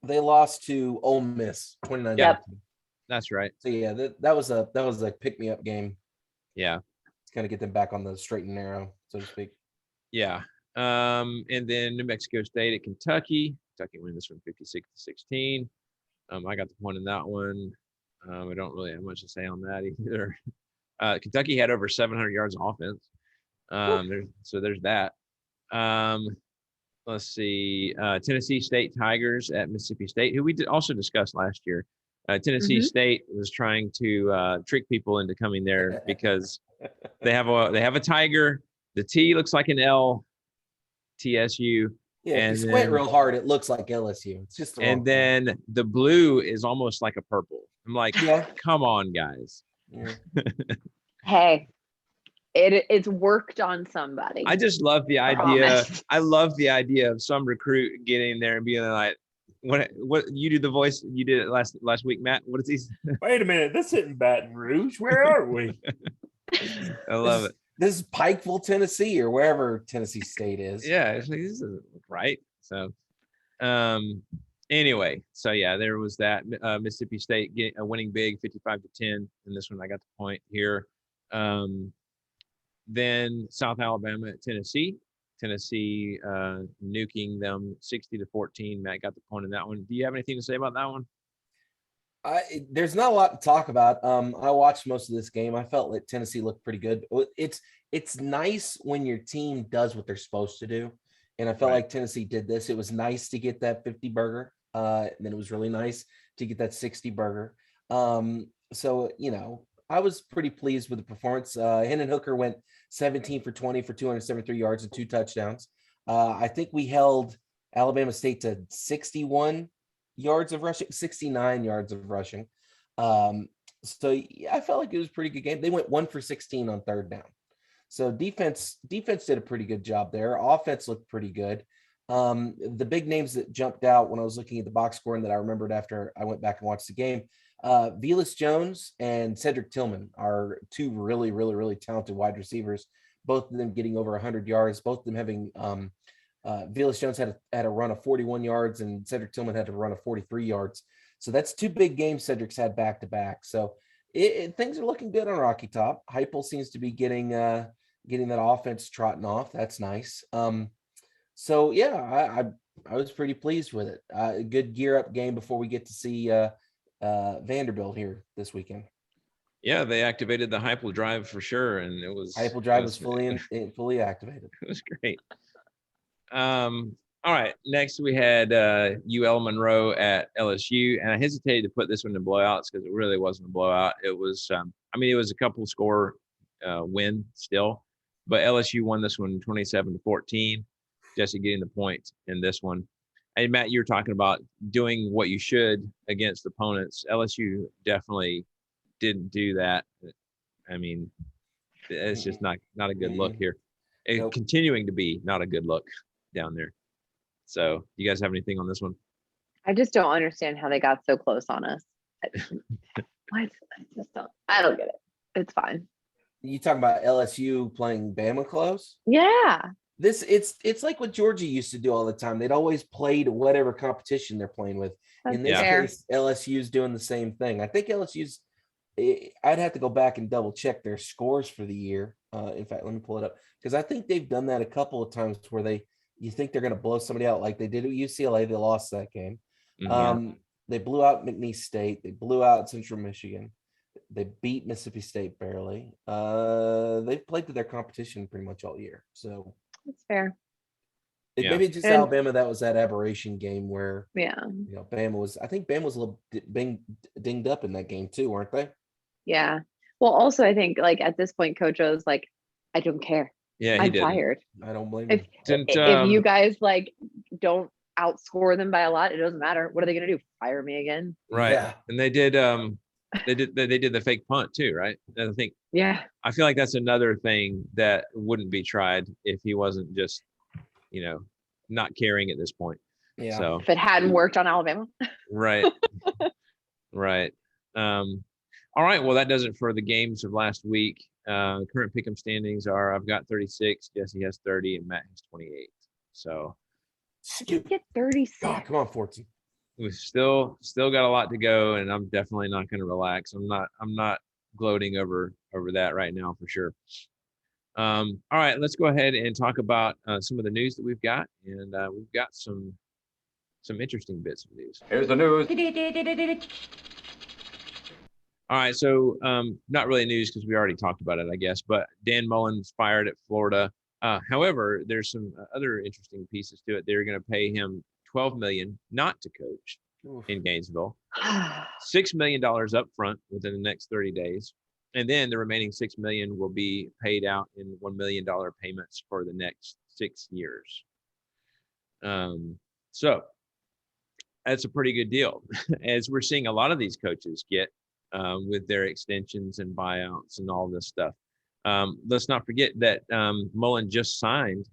They lost to Ole Miss 29-19. Yep. That's right. So yeah, that was a pick me up game. Yeah, it's kind of get them back on the straight and narrow, so to speak. Yeah. And then New Mexico State at Kentucky. Kentucky winning this one 56-16. I got the point in that one. I don't really have much to say on that either. Kentucky had over 700 yards of offense. So there's that. Let's see. Tennessee State Tigers at Mississippi State, who we also discussed last year. Tennessee State was trying to trick people into coming there because they have a tiger. The T looks like an L. TSU. Yeah, if you squint real hard, it looks like LSU. It's just then the blue is almost like a purple. I'm like, come on, guys. Yeah. Hey, it's worked on somebody. I just love the idea. I love the idea of some recruit getting there and being like, what you do the voice you did it last week, Matt. What is he? Wait a minute, this isn't Baton Rouge. Where are we? I love it. This is Pikeville, Tennessee, or wherever Tennessee State is. Yeah, this is right. So, anyway, so yeah, there was that. Mississippi State winning big, 55-10, and this one I got the point here. Then South Alabama at Tennessee. Tennessee nuking them 60-14. Matt got the point in that one. Do you have anything to say about that one? There's not a lot to talk about. I watched most of this game. I felt like Tennessee looked pretty good. It's nice when your team does what they're supposed to do, and I felt like Tennessee did this. It was nice to get that 50 burger, and then it was really nice to get that 60 burger. So I was pretty pleased with the performance. Hendon Hooker went 17 for 20 for 273 yards and 2 touchdowns. I think we held Alabama State to 61 yards of rushing, 69 yards of rushing. So yeah, I felt like it was a pretty good game. They went 1 for 16 on third down. So defense did a pretty good job there. Offense looked pretty good. The big names that jumped out when I was looking at the box score and that I remembered after I went back and watched the game, Velus Jones and Cedric Tillman are 2 really, really, really talented wide receivers, both of them getting over 100 yards, both of them having Velus Jones had a run of 41 yards and Cedric Tillman had a run of 43 yards. So that's 2 big games Cedric's had back to back. So things are looking good on Rocky Top. Heupel seems to be getting that offense trotting off. That's nice. So yeah, I was pretty pleased with it. A good gear up game before we get to see Vanderbilt here this weekend. Yeah, they activated the Heupel drive for sure, and it was Heupel drive was fully activated. It was great. All right, next we had UL Monroe at LSU, and I hesitated to put this one in blowouts because it really wasn't a blowout. It was, it was a couple score win still, but LSU won this one 27-14. Jesse getting the point in this one. And Matt, you were talking about doing what you should against opponents. LSU definitely didn't do that. I mean, it's just not a good look here. Nope. Continuing to be not a good look down there. So, you guys have anything on this one? I just don't understand how they got so close on us. What? I don't get it. It's fine. You talking about LSU playing Bama close? Yeah. It's like what Georgia used to do all the time. They'd always play to whatever competition they're playing with. In this case, LSU's doing the same thing. I think LSU's. I'd have to go back and double check their scores for the year. In fact, let me pull it up because I think they've done that a couple of times where you think they're going to blow somebody out like they did at UCLA. They lost that game. Mm-hmm. They blew out McNeese State. They blew out Central Michigan. They beat Mississippi State barely. They've played to their competition pretty much all year. So that's fair. Maybe just Alabama. That was that aberration game where Bama was. I think Bama was a little dinged up in that game too, weren't they? Yeah. Well, also I think like at this point, Coach O's like, I don't care. Yeah, I'm tired. I don't blame him. If you guys like don't outscore them by a lot, it doesn't matter. What are they going to do? Fire me again? Right. Yeah. And they did. They did the fake punt too, right? And I think. Yeah. I feel like that's another thing that wouldn't be tried if he wasn't just, not caring at this point. Yeah. So if it hadn't worked on Alabama. Right. Right. All right. Well, that does it for the games of last week. Current pick'em standings are I've got 36, Jesse has 30, and Matt has 28. So you get 36. Oh, come on, 14. We've still got a lot to go, and I'm definitely not going to relax. I'm not gloating over that right now for sure. All right, let's go ahead and talk about some of the news that we've got, and we've got some interesting bits of news. Here's the news. All right, so not really news because we already talked about it, I guess, but Dan Mullen's fired at Florida. However, there's some other interesting pieces to it. They're going to pay him $12 million not to coach in Gainesville, $6 million up front within the next 30 days, and then the remaining $6 million will be paid out in $1 million payments for the next 6 years. So that's a pretty good deal, as we're seeing a lot of these coaches get with their extensions and buyouts and all this stuff. Let's not forget that Mullen just signed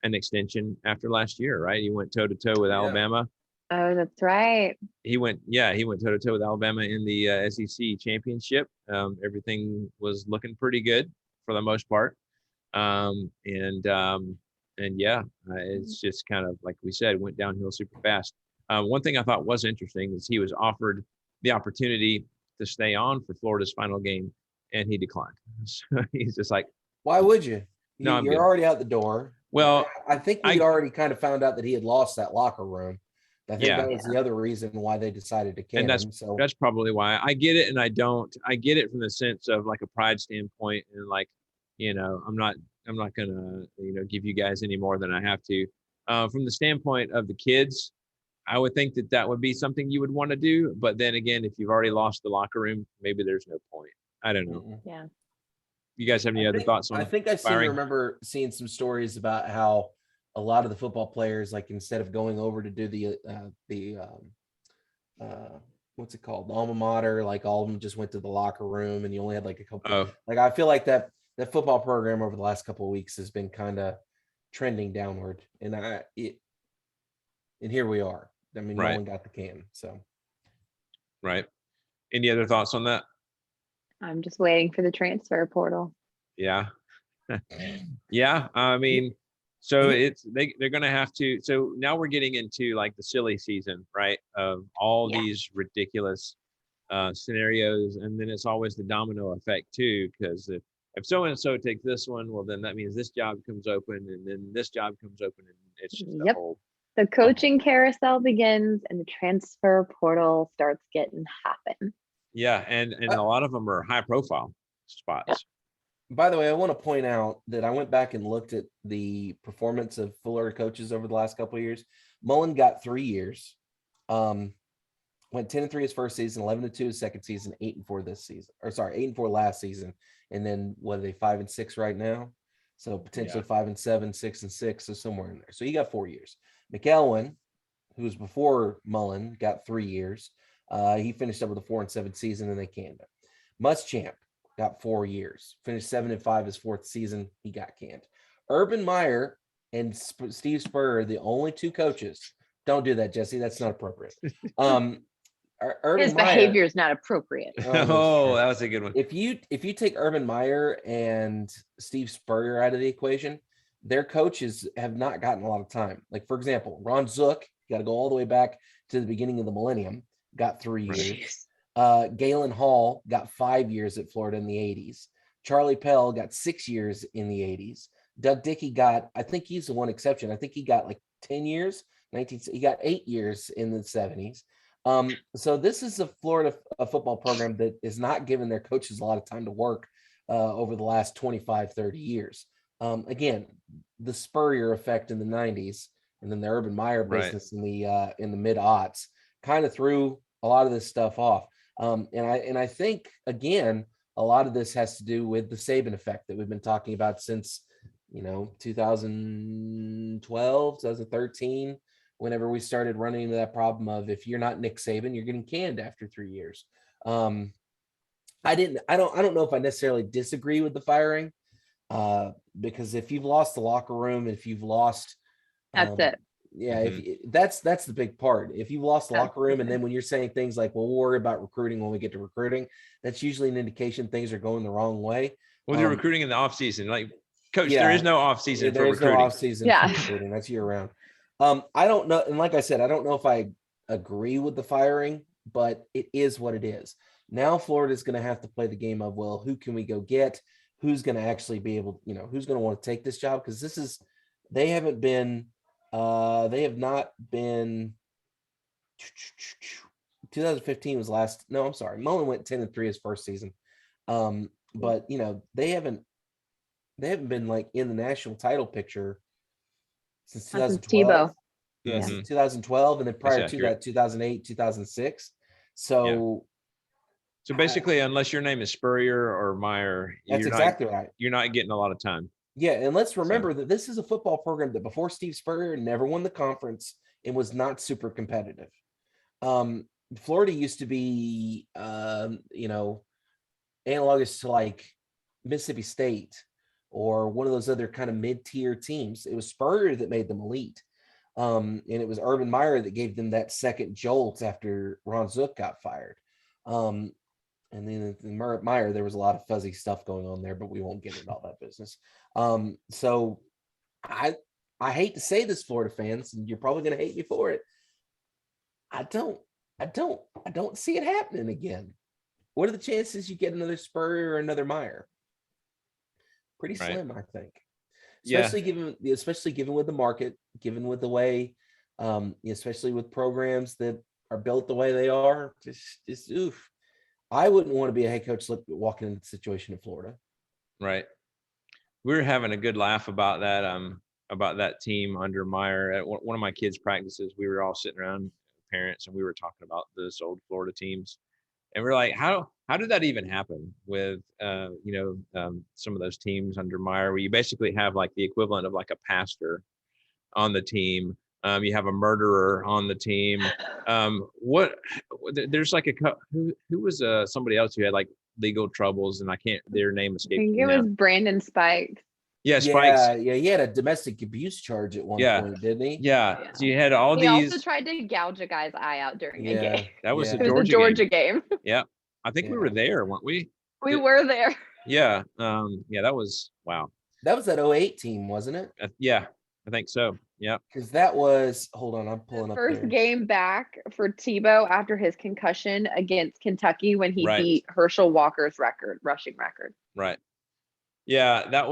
an extension after last year, right? He went toe-to-toe with Alabama. Oh, that's right. He went toe-to-toe with Alabama in the SEC championship. Everything was looking pretty good for the most part. And yeah, it's just kind of like we said, went downhill super fast. One thing I thought was interesting is he was offered the opportunity to stay on for Florida's final game, and he declined. So he's just like, Why would you? No, I'm You're good. already out the door. Well, I think we'd already kind of found out that he had lost that locker room. I think that was the other reason why they decided to can him. So that's probably why. I get it, and I don't. I get it from the sense of like a pride standpoint, and like, I'm not gonna give you guys any more than I have to. From the standpoint of the kids, I would think that would be something you would want to do. But then again, if you've already lost the locker room, maybe there's no point. I don't know. Yeah. You guys have any other thoughts on? I think I remember seeing some stories about how a lot of the football players, like instead of going over to do the what's it called, the alma mater, like all of them just went to the locker room, and you only had like a couple. Like I feel like that football program over the last couple of weeks has been kind of trending downward, and here we are. I mean, no one got the can. So, right. Any other thoughts on that? I'm just waiting for the transfer portal. Yeah. Yeah. I mean, so they're going to have to. So now we're getting into like the silly season, right? Of all these ridiculous scenarios. And then it's always the domino effect too, because if so-and-so takes this one, well, then that means this job comes open, and then this job comes open, and it's just a whole. The coaching carousel begins, and the transfer portal starts getting happen. Yeah, and a lot of them are high-profile spots. By the way, I want to point out that I went back and looked at the performance of Florida coaches over the last couple of years. Mullen got 3 years. Went 10-3 his first season, 11-2 his second season, 8-4 this season. Or sorry, 8-4 last season. And then what are they, 5-6 right now? So potentially 5-7, 6-6, so somewhere in there. So he got 4 years. McElwain, who was before Mullen, got 3 years. He finished up with a 4-7 season, and they canned him. Muschamp got 4 years, finished 7-5 his fourth season. He got canned. Urban Meyer and Steve Spurrier, the only two coaches. Don't do that, Jesse. That's not appropriate. His behavior is not appropriate. Oh, that was a good one. If you take Urban Meyer and Steve Spurrier out of the equation, their coaches have not gotten a lot of time. Like, for example, Ron Zook, you got to go all the way back to the beginning of the millennium, got 3 years. Galen Hall got 5 years at Florida in the 80s. Charlie Pell got 6 years in the 80s. Doug Dickey got, I think he's the one exception. I think he got like 10 years. He got 8 years in the 70s. So this is a Florida football program that is not giving their coaches a lot of time to work over the last 25, 30 years. Again, the Spurrier effect in the 90s, and then the Urban Meyer business in the mid-aughts kind of threw a lot of this stuff off. And I think, again, a lot of this has to do with the Saban effect that we've been talking about since 2012, 2013, whenever we started running into that problem of, if you're not Nick Saban, you're getting canned after 3 years. I don't know if I necessarily disagree with the firing, because if you've lost the locker room, if you've lost, that's it. Yeah, that's the big part. If you've lost the locker room, and then when you're saying things like, well, we'll worry about recruiting when we get to recruiting, that's usually an indication things are going the wrong way. Well, they're recruiting in the off season. Like, coach, there is no off season for recruiting. No off season for recruiting. That's year round. I don't know. And like I said, I don't know if I agree with the firing, but it is what it is. Now Florida is going to have to play the game of, well, who can we go get? Who's going to actually be able, who's going to want to take this job? Because they have not been 2015 was last. No, I'm sorry. Mullen went 10-3 his first season. But they haven't been like in the national title picture since 2012. Yeah. Since 2012, and then prior to that, 2008, 2006. So basically, unless your name is Spurrier or Meyer, that's exactly right. You're not getting a lot of time. Yeah, and let's remember that this is a football program that before Steve Spurrier never won the conference and was not super competitive. Florida used to be, analogous to like Mississippi State or one of those other kind of mid-tier teams. It was Spurrier that made them elite. And it was Urban Meyer that gave them that second jolt after Ron Zook got fired. And then in Meyer, there was a lot of fuzzy stuff going on there, but we won't get into all that business. So I hate to say this, Florida fans, and you're probably going to hate me for it. I don't see it happening again. What are the chances you get another Spurrier or another Meyer? Pretty slim, I think. Especially given with the market, given with the way, especially with programs that are built the way they are. Just oof. I wouldn't want to be a head coach walking into the situation in Florida. Right. We were having a good laugh about that team under Meyer at one of my kids' practices. We were all sitting around, parents, and we were talking about those old Florida teams, and we're like, how did that even happen with some of those teams under Meyer, where you basically have like the equivalent of like a pastor on the team. You have a murderer on the team. There's like who was somebody else who had like legal troubles, and their name escaped me. I think it was Brandon Spikes. Yeah, Spikes. Yeah, he had a domestic abuse charge at one point, didn't he? Yeah. So you had all he these. He also tried to gouge a guy's eye out during a game. That was the Georgia game. Yeah, I think we were there, weren't we? We were there. Yeah. That was wow. That was that 08 team, wasn't it? Yeah, I think so. Yeah. Because that was, hold on, I'm pulling up first game back for Tebow after his concussion against Kentucky when he beat Herschel Walker's rushing record. Right. Yeah, that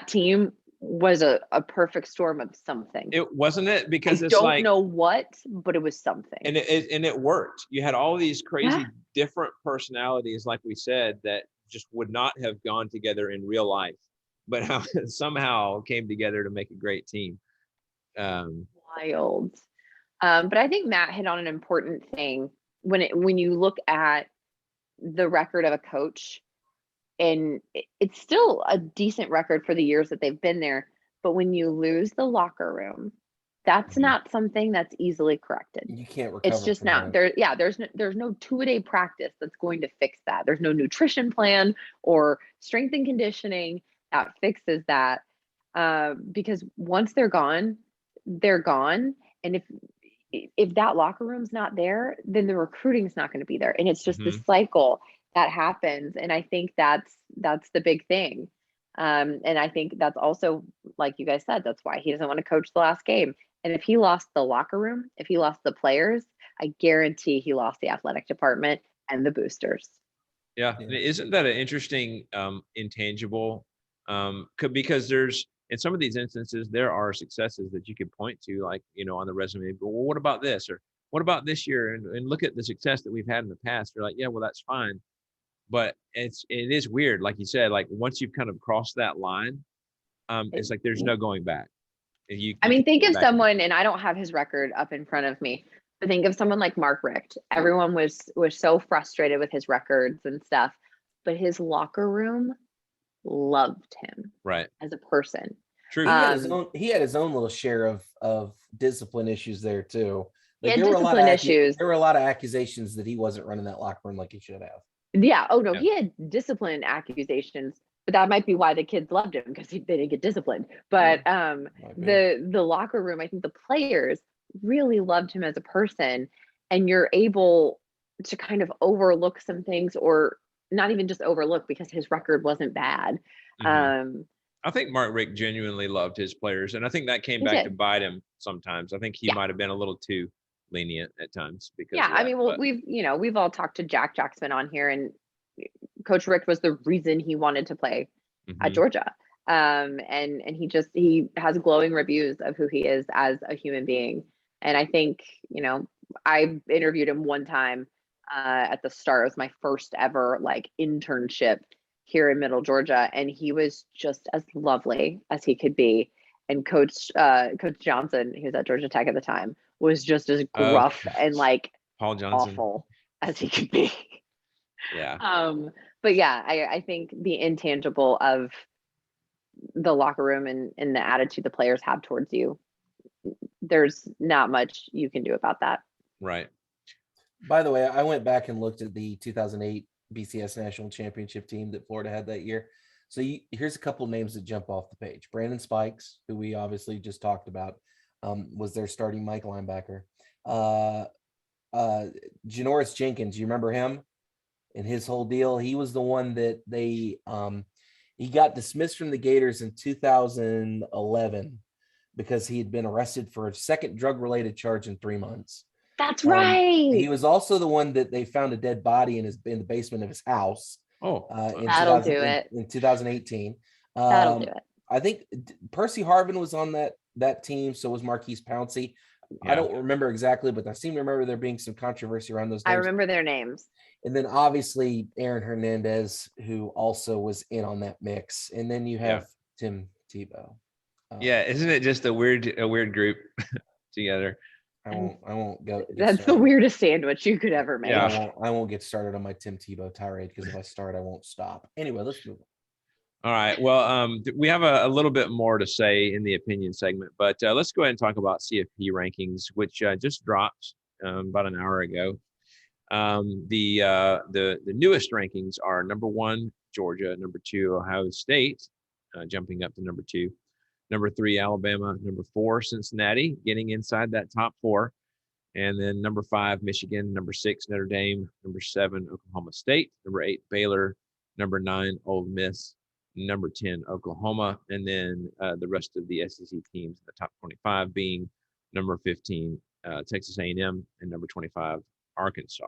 team was a perfect storm of something. It wasn't it because I don't know what, but it was something. And it worked. You had all these crazy different personalities, like we said, that just would not have gone together in real life, but somehow came together to make a great team. Wild. But I think Matt hit on an important thing when you look at the record of a coach, and it's still a decent record for the years that they've been there. But when you lose the locker room, that's not something that's easily corrected. You can't recover. It's just not there. Yeah, there's no 2-a-day practice that's going to fix that. There's no nutrition plan or strength and conditioning that fixes that. Because once they're gone, they're gone. And if that locker room's not there, then the recruiting's not going to be there. And it's just this cycle that happens. And I think that's the big thing. And I think that's also, like you guys said, that's why he doesn't want to coach the last game. And if he lost the locker room, if he lost the players, I guarantee he lost the athletic department and the boosters. Yeah. Isn't that an interesting intangible? Because there's, in some of these instances, there are successes that you could point to, like, on the resume. But well, what about this? Or what about this year? And look at the success that we've had in the past. You're like, yeah, well, that's fine. But it is weird. Like you said, like once you've kind of crossed that line, it's like there's no going back. Think of someone, and I don't have his record up in front of me, but think of someone like Mark Richt. Everyone was so frustrated with his records and stuff, but his locker room loved him as a person. True. He had his own little share of discipline issues there too. Like, there were a lot of accusations that he wasn't running that locker room like he should have. Yeah. Oh no, he had discipline accusations, but that might be why the kids loved him, because they didn't get disciplined. But the locker room, I think the players really loved him as a person, and you're able to kind of overlook some things, or not even just overlook, because his record wasn't bad. I think Mark Richt genuinely loved his players, and I think that came back to bite him sometimes. I think he might have been a little too lenient at times because we've all talked to Jack Jackson on here, and Coach Richt was the reason he wanted to play at Georgia. And he has glowing reviews of who he is as a human being. And I think, I interviewed him one time at the Star. It was my first ever internship here in Middle Georgia, and he was just as lovely as he could be. And Coach Johnson, who was at Georgia Tech at the time, was just as gruff and Paul Johnson, awful as he could be. Yeah. But yeah, I think the intangible of the locker room and the attitude the players have towards you, there's not much you can do about that. Right. By the way, I went back and looked at the 2008 BCS National Championship team that Florida had that year. So here's a couple names that jump off the page. Brandon Spikes, who we obviously just talked about, was their starting Mike linebacker. Janoris Jenkins. You remember him and his whole deal? He was the one that they he got dismissed from the Gators in 2011 because he had been arrested for a second drug-related charge in 3 months. That's right. He was also the one that they found a dead body in the basement of his house. That'll do it. In 2018. That'll do it. I think Percy Harvin was on that team. So was Marquise Pouncey. Yeah. I don't remember exactly, but I seem to remember there being some controversy around those names. I remember their names. And then obviously Aaron Hernandez, who also was in on that mix. And then you have Tim Tebow. Isn't it just a weird group together? I won't go. That's the weirdest sandwich you could ever make. Yeah. I won't get started on my Tim Tebow tirade because if I start, I won't stop. Anyway, let's move on. All right. Well, we have a little bit more to say in the opinion segment, but let's go ahead and talk about CFP rankings, which just dropped about an hour ago. The newest rankings are number 1, Georgia, number 2, Ohio State, jumping up to number 2, number 3, Alabama, number 4, Cincinnati, getting inside that top 4, and then number 5, Michigan, number 6, Notre Dame, number 7, Oklahoma State, number 8, Baylor, number 9, Ole Miss, number 10, Oklahoma, and then the rest of the SEC teams in the top 25 being number 15, Texas A&M, and number 25, Arkansas.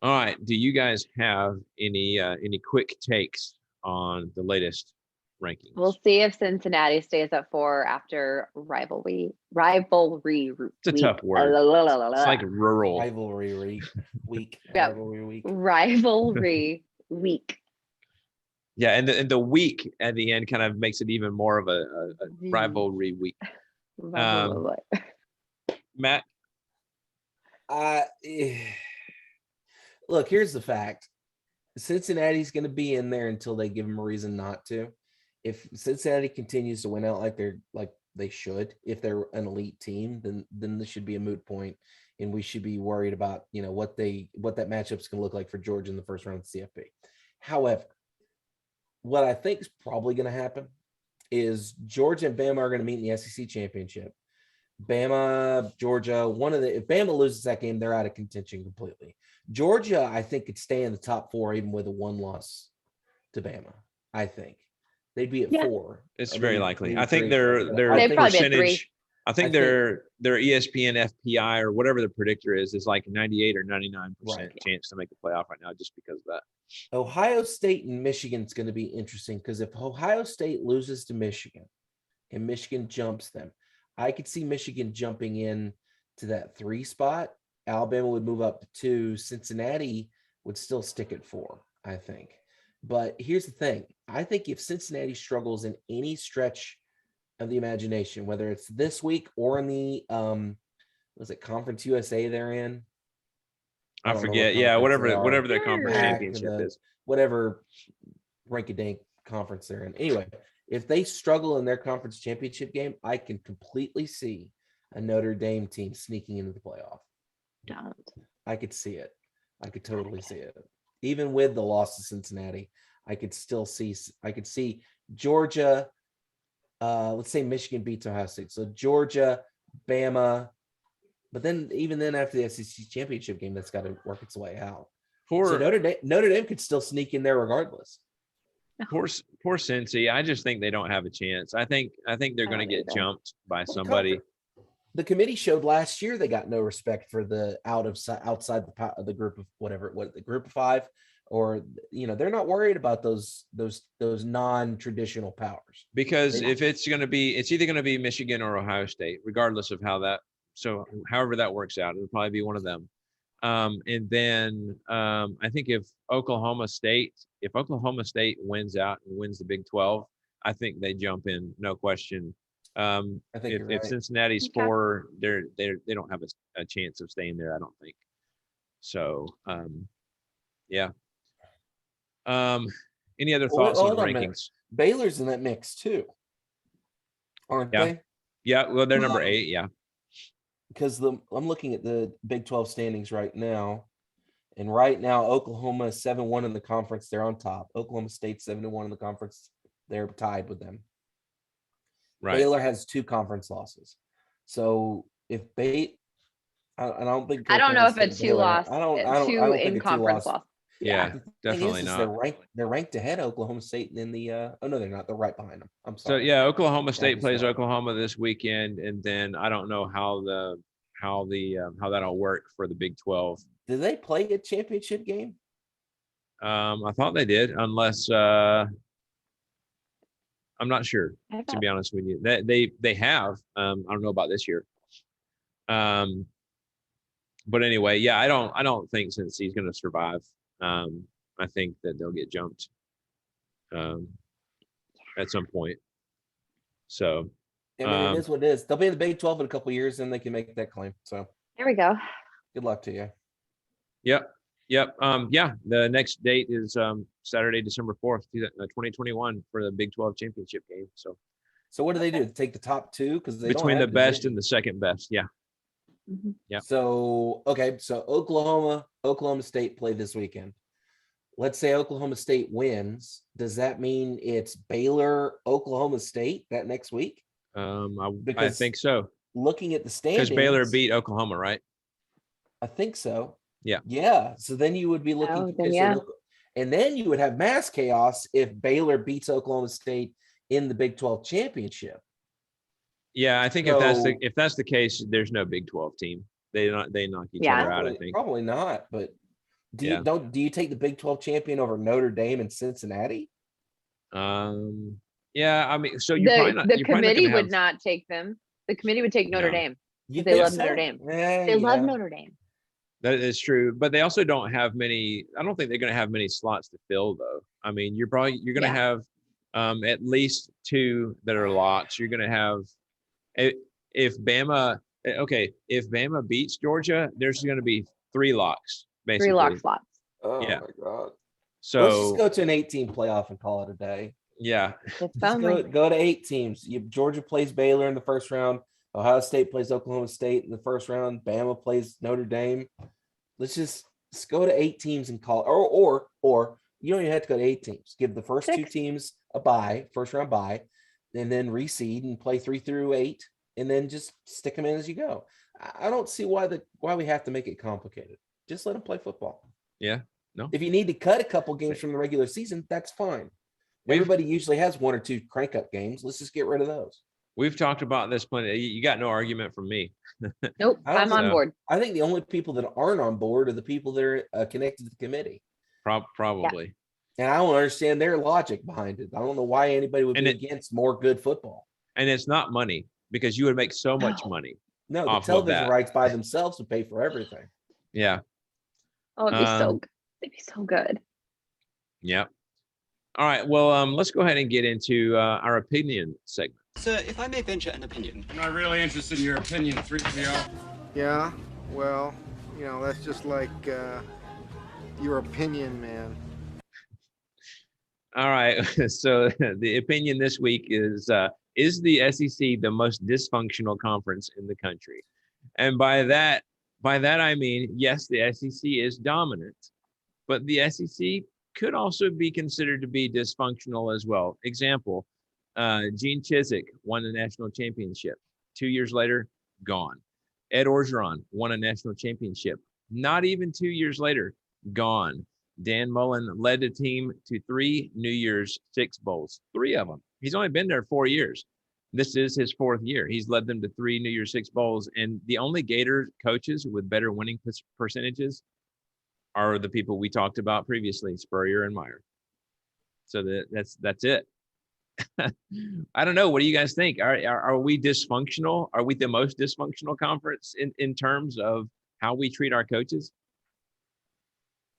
All right. Do you guys have any quick takes on the latest rankings? We'll see if Cincinnati stays at 4 after rivalry. It's a tough word. It's like rural. Rivalry week. Yeah. Rivalry week. Rivalry week. Yeah, and the week at the end kind of makes it even more of a rivalry week. Matt? Look, here's the fact. Cincinnati's going to be in there until they give them a reason not to. If Cincinnati continues to win out like they should, if they're an elite team, then this should be a moot point, and we should be worried about what that matchup's going to look like for Georgia in the first round of the CFP. However, what I think is probably going to happen is Georgia and Bama are going to meet in the SEC championship. Bama, Georgia, if Bama loses that game, they're out of contention completely. Georgia, I think, could stay in the top 4 even with a 1 loss to Bama. I think they'd be at 4. It's very likely. I think They'd probably be at 3. percentage. I think their ESPN FPI or whatever the predictor is like 98 or 99% chance to make the playoff right now, just because of that. Ohio State and Michigan is going to be interesting because if Ohio State loses to Michigan and Michigan jumps them, I could see Michigan jumping in to that 3 spot. Alabama would move up to 2. Cincinnati would still stick at 4, I think. But here's the thing. I think if Cincinnati struggles in any stretch of the imagination, whether it's this week or in the Conference USA they're in? I forget. Yeah, whatever their conference championship is. Whatever rank-a-dink conference they're in. Anyway, if they struggle in their conference championship game, I can completely see a Notre Dame team sneaking into the playoff. Don't. I could see it. I could totally see it. Even with the loss to Cincinnati, I could see Georgia. Let's say Michigan beats Ohio State. So Georgia, Bama, but then even then after the SEC championship game, that's got to work its way out. So Notre Dame could still sneak in there regardless. Poor Cincy. I just think they don't have a chance. I think they're going to get jumped by somebody. The committee showed last year they got no respect for the outside the group of the group of 5, or they're not worried about those non-traditional powers. Because if it's either going to be Michigan or Ohio State, regardless of however that works out, it'll probably be one of them. And then I think if Oklahoma State wins out and wins the Big 12, I think they jump in, no question. I think if Cincinnati's 4, they don't have a chance of staying there, I don't think. So, yeah. Any other thoughts on the rankings? Baylor's in that mix too, aren't they? Yeah, well, they're number 8, yeah. Because I'm looking at the Big 12 standings right now, and right now Oklahoma is 7-1 in the conference. They're on top. Oklahoma State 7-1 in the conference. They're tied with them. Right. Baylor has 2 conference losses. So if I don't think. I don't know if a Oklahoma State and 2 Baylor- loss, I don't two think in a conference 2-loss. loss. Yeah, The thing definitely is not. they're ranked ahead of Oklahoma State in the. Oh no, they're not. They're right behind them. I'm So sorry. yeah, Oklahoma State Rankings plays not. Oklahoma this weekend, and then I don't know how that'll work for the Big 12. Did they play a championship game? I thought they did, unless I'm not sure, I to thought- be honest with you. They have. I don't know about this year. But anyway, yeah, I don't think since he's going to survive. I think that they'll get jumped at some point. So I mean, it is what it is. They'll be in the Big 12 in a couple of years, and they can make that claim. So There we go. good luck to you. Yep. Yeah, the next date is Saturday, December 4th, 2021 for the Big 12 championship game. So what do they do? Take the top two because they between don't the have best division. and the second best. Yeah. Mhm. Yeah. So so Oklahoma State play this weekend. Let's say Oklahoma State wins. Does that mean it's Baylor, Oklahoma State that next week? I Because think so. Looking at the Because standings, Baylor beat Oklahoma, right? I think so. Yeah. Yeah. So then you would be looking, Oh, then okay, so yeah. and then you would have mass chaos if Baylor beats Oklahoma State in the Big 12 championship. Yeah, I think So- if that's the case, there's no Big 12 team. They knock each Yeah. other out. I think. Probably not. But do Yeah. you take the Big 12 champion over Notre Dame and Cincinnati? Yeah, I mean, so you're probably not. The you're probably committee gonna would have- not take them. The committee would take Notre No. Dame. You They think love so? Notre Dame. Yeah, They love yeah. Notre Dame. That is true, but they also don't have many. I don't think they're going to have many slots to fill, though. I mean, you're going to Yeah. have at least two that are locks. You're going to have if Bama. Okay, if Bama beats Georgia, there's going to be three locks basically. 3 lock slots. Oh Yeah. my God. So Let's just go to an 8-team playoff and call it a day. yeah, It's Just only go to 8 teams. Georgia plays Baylor in the first round. Ohio State plays Oklahoma State in the first round. Bama plays Notre Dame. Let's go to 8 teams and call, or you don't even have to go to 8 teams. Give the first 2 6. teams a bye, first round bye, and then reseed and play 3 through 8, and then just stick them in as you go. I don't see why we have to make it complicated. Just let them play football. yeah. No, If you need to cut a couple games from the regular season, that's fine. Everybody usually has 1 or 2 crank up games. Let's just get rid of those. we've talked about this plenty. You got no argument from me. nope. I don't I'm on know. board. I think the only people that aren't on board are the people that are connected to the committee. Probably. And I don't understand their logic behind it. I don't know why anybody would And be it- against more good football. And it's not money because you would make so much No. money. No, the Off of television that. rights by themselves would pay for everything. Yeah. Oh, it'd be Um, it'd be so good. Yeah. All right. Well, let's go ahead and get into our opinion segment. Sir, if I may venture an opinion. I'm not really interested in your opinion, 3PO. Yeah, well, that's just like your opinion, man. All right. So the opinion this week is the SEC the most dysfunctional conference in the country? And by that I mean, yes, the SEC is dominant, but the SEC could also be considered to be dysfunctional as well. Example, Gene Chizik won the national championship. 2 years later, gone. Ed Orgeron won a national championship. Not even 2 years later, gone. Dan Mullen led the team to 3 New Year's Six bowls, 3 of them. He's only been there 4 years. This is his 4th year. He's led them to 3 New Year's Six bowls. And the only Gator coaches with better winning percentages are the people we talked about previously, Spurrier and Meyer. So that's it. I don't know. What do you guys think? Are we dysfunctional? Are we the most dysfunctional conference in terms of how we treat our coaches?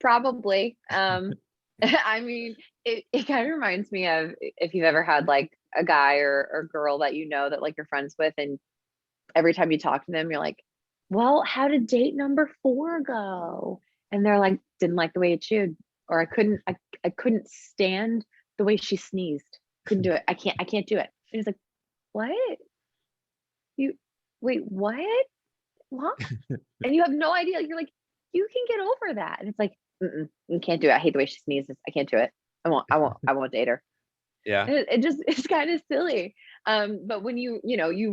Probably. I mean, it kind of reminds me of if you've ever had like a guy or girl that that like you're friends with, and every time you talk to them, you're like, well, how did date number 4 go? And they're like, didn't like the way it chewed, or I couldn't stand the way she sneezed. Couldn't do it. I can't do it. And he's like, what? Wait, what? And you have no idea. You're like, you can get over that. And it's like, you can't do it. I hate the way she sneezes. I can't do it. I won't date her. Yeah. It's kind of silly. But when you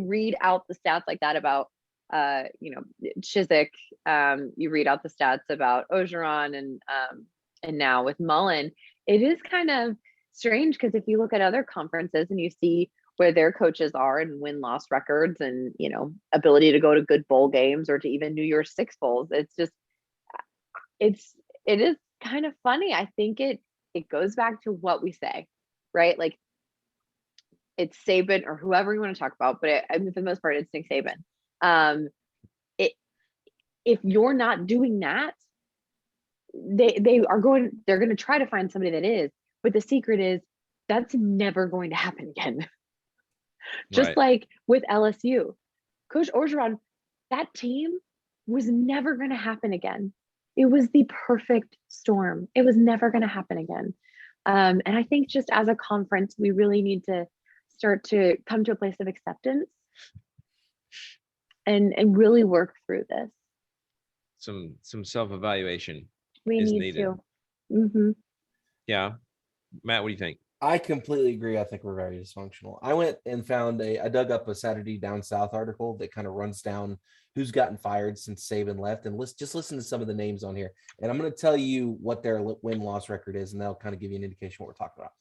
read out the stats like that about Chiswick, you read out the stats about Ogeron and now with Mullen, it is kind of strange because if you look at other conferences and you see where their coaches are and win-loss records and, ability to go to good bowl games or to even New Year's Six bowls, it is kind of funny. I think it goes back to what we say, right? Like it's Saban or whoever you want to talk about, but for the most part, it's Nick Saban. If you're not doing that, they're going to try to find somebody that is, but the secret is that's never going to happen again. Just like with LSU, Coach Orgeron, that team was never going to happen again. It was the perfect storm. It was never going to happen again. And I think just as a conference, we really need to start to come to a place of acceptance and really work through this. Some self-evaluation We is need needed. to. Mm-hmm. Yeah. Matt, what do you think? I completely agree. I think we're very dysfunctional. I went and I dug up a Saturday Down South article that kind of runs down who's gotten fired since Saban left. And just listen to some of the names on here. And I'm going to tell you what their win-loss record is, and that'll kind of give you an indication what we're talking about.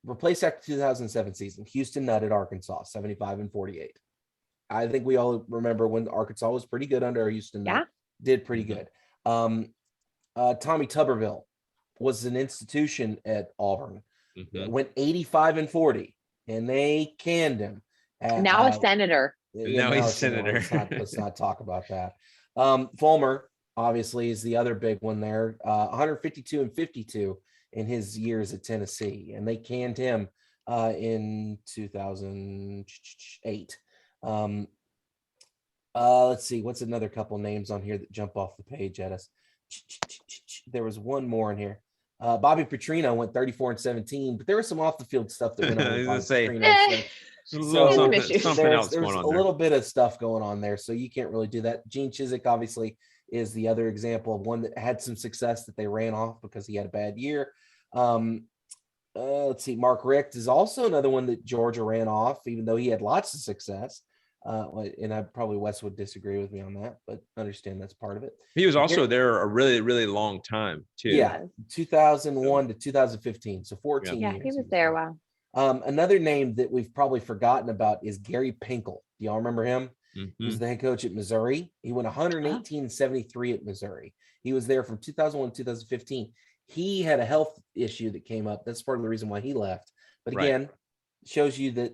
Replaced after 2007 season, Houston Nutt at Arkansas, 75-48. I think we all remember when Arkansas was pretty good under Houston Nutt. Did pretty good. Tommy Tuberville was an institution at Auburn. Went 85-40, and they canned him. Now a senator. Now he's senator. Let's not talk about that. Fulmer obviously is the other big one there. 152-52 in his years at Tennessee, and they canned him in 2008. Let's see, what's another couple names on here that jump off the page at us? There was one more in here. Bobby Petrino went 34-17, but there was some off the field stuff that went on. With Bobby Petrino, there's a little bit of stuff going on there, so you can't really do that. Gene Chiswick obviously is the other example of one that had some success that they ran off because he had a bad year. Let's see, Mark Richt is also another one that Georgia ran off, even though he had lots of success. And I probably Wes would disagree with me on that, but understand that's part of it. He was also there a really, really long time too. Yeah, 2001 to 2015, so 14 years. Yeah, he was there a while. Another name that we've probably forgotten about is Gary Pinkel. Do y'all remember him? He was the head coach at Missouri. He went 118-73 at Missouri. He was there from 2001 to 2015. He had a health issue that came up. That's part of the reason why he left. But again, shows you that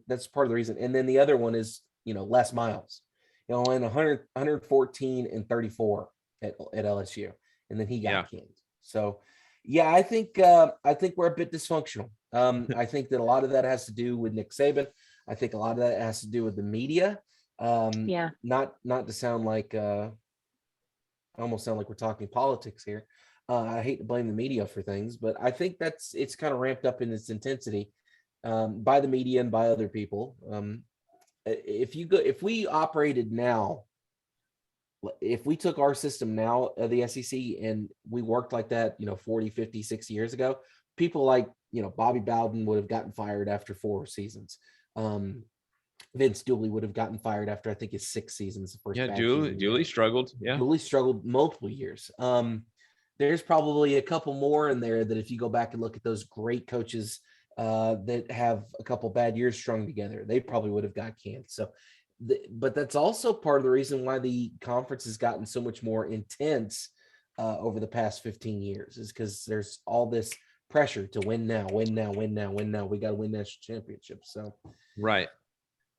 that's part of the reason. And then the other one is, Les Miles, in 114-34 at LSU, and then he got canned. So, I think we're a bit dysfunctional. I think that a lot of that has to do with Nick Saban. I think a lot of that has to do with the media. Not to sound like I almost sound like we're talking politics here. I hate to blame the media for things, but I think it's kind of ramped up in its intensity by the media and by other people. If we operated now, if we took our system now of the SEC and we worked like that, 40, 50, 60 years ago, people like, Bobby Bowden would have gotten fired after 4 seasons. Vince Dooley would have gotten fired after, I think, his 6 seasons. Dooley struggled. Yeah. Dooley struggled multiple years. There's probably a couple more in there that if you go back and look at those great coaches that have a couple bad years strung together, they probably would have got canned. So, but that's also part of the reason why the conference has gotten so much more intense over the past 15 years is because there's all this pressure to win now. We got to win national championships. So,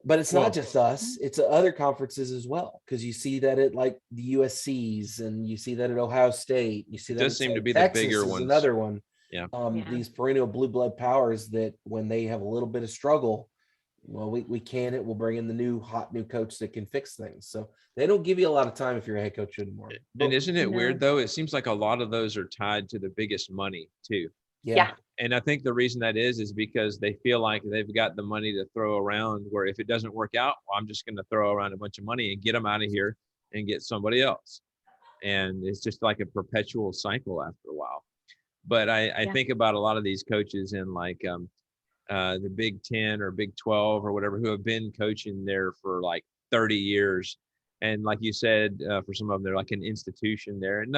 but it's not just us; it's other conferences as well. Because you see that at like the USC's, and you see that at Ohio State. You see that does seem to be Texas the bigger is ones. another one. Yeah. These perennial blue blood powers that when they have a little bit of struggle, well, we can it. We'll bring in the hot new coach that can fix things. So they don't give you a lot of time if you're a head coach anymore. And isn't it weird though? It seems like a lot of those are tied to the biggest money too. Yeah. And I think the reason that is because they feel like they've got the money to throw around, where if it doesn't work out, well, I'm just going to throw around a bunch of money and get them out of here and get somebody else. And it's just like a perpetual cycle after a while. But I think about a lot of these coaches in like the Big 10 or Big 12 or whatever, who have been coaching there for like 30 years. And like you said, for some of them, they're like an institution there. And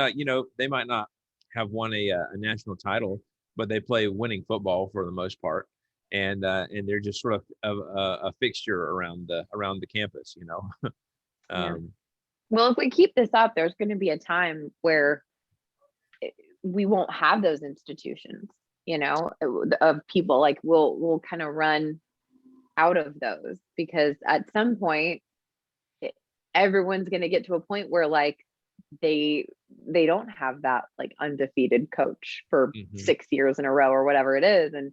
they might not have won a national title, but they play winning football for the most part, and they're just sort of a fixture around the campus. Yeah. Well, if we keep this up, there's going to be a time where we won't have those institutions, of people. Like we'll kind of run out of those, because at some point everyone's going to get to a point where like they don't have that like undefeated coach for 6 years in a row or whatever it is. And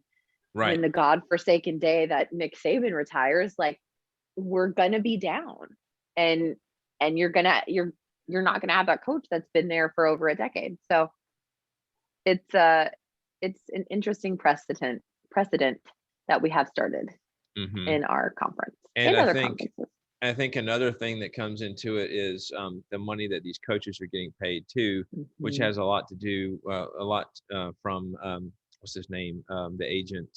right. in the godforsaken day that Nick Saban retires, like we're going to be down, and you're not going to have that coach that's been there for over a decade. So it's an interesting precedent that we have started in our conference and other conferences. I think another thing that comes into it is the money that these coaches are getting paid too, which has a lot to do from what's his name, the agent,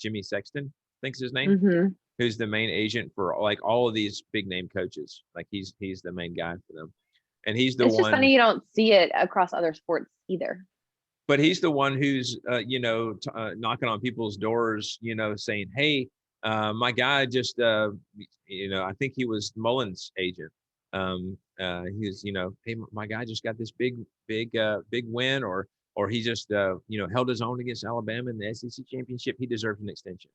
Jimmy Sexton, I think is his name, who's the main agent for like all of these big name coaches. Like he's the main guy for them, and he's the one. It's just funny you don't see it across other sports either. But he's the one who's knocking on people's doors, saying, "Hey, my guy just, I think he was Mullen's agent. He's, hey, my guy just got this big win, or he just, held his own against Alabama in the SEC championship. He deserves an extension."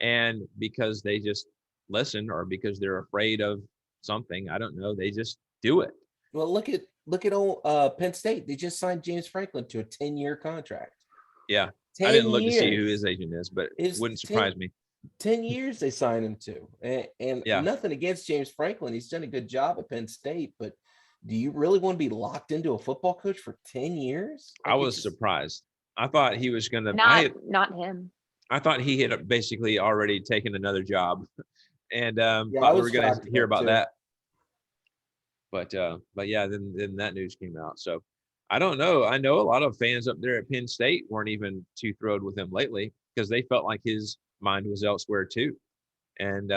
And because they just listen, or because they're afraid of something, I don't know, they just do it. Well, look at old Penn State. They just signed James Franklin to a 10-year contract. Yeah, I didn't look to see who his agent is, but it wouldn't surprise me. 10 years they signed him to, and yeah. Nothing against James Franklin. He's done a good job at Penn State, but do you really want to be locked into a football coach for 10 years? I was surprised. I thought he was going to. Not him. I thought he had basically already taken another job, and thought we were going to hear about that. But yeah, then that news came out. So I don't know. I know a lot of fans up there at Penn State weren't even too thrilled with him lately, because they felt like his mind was elsewhere too. And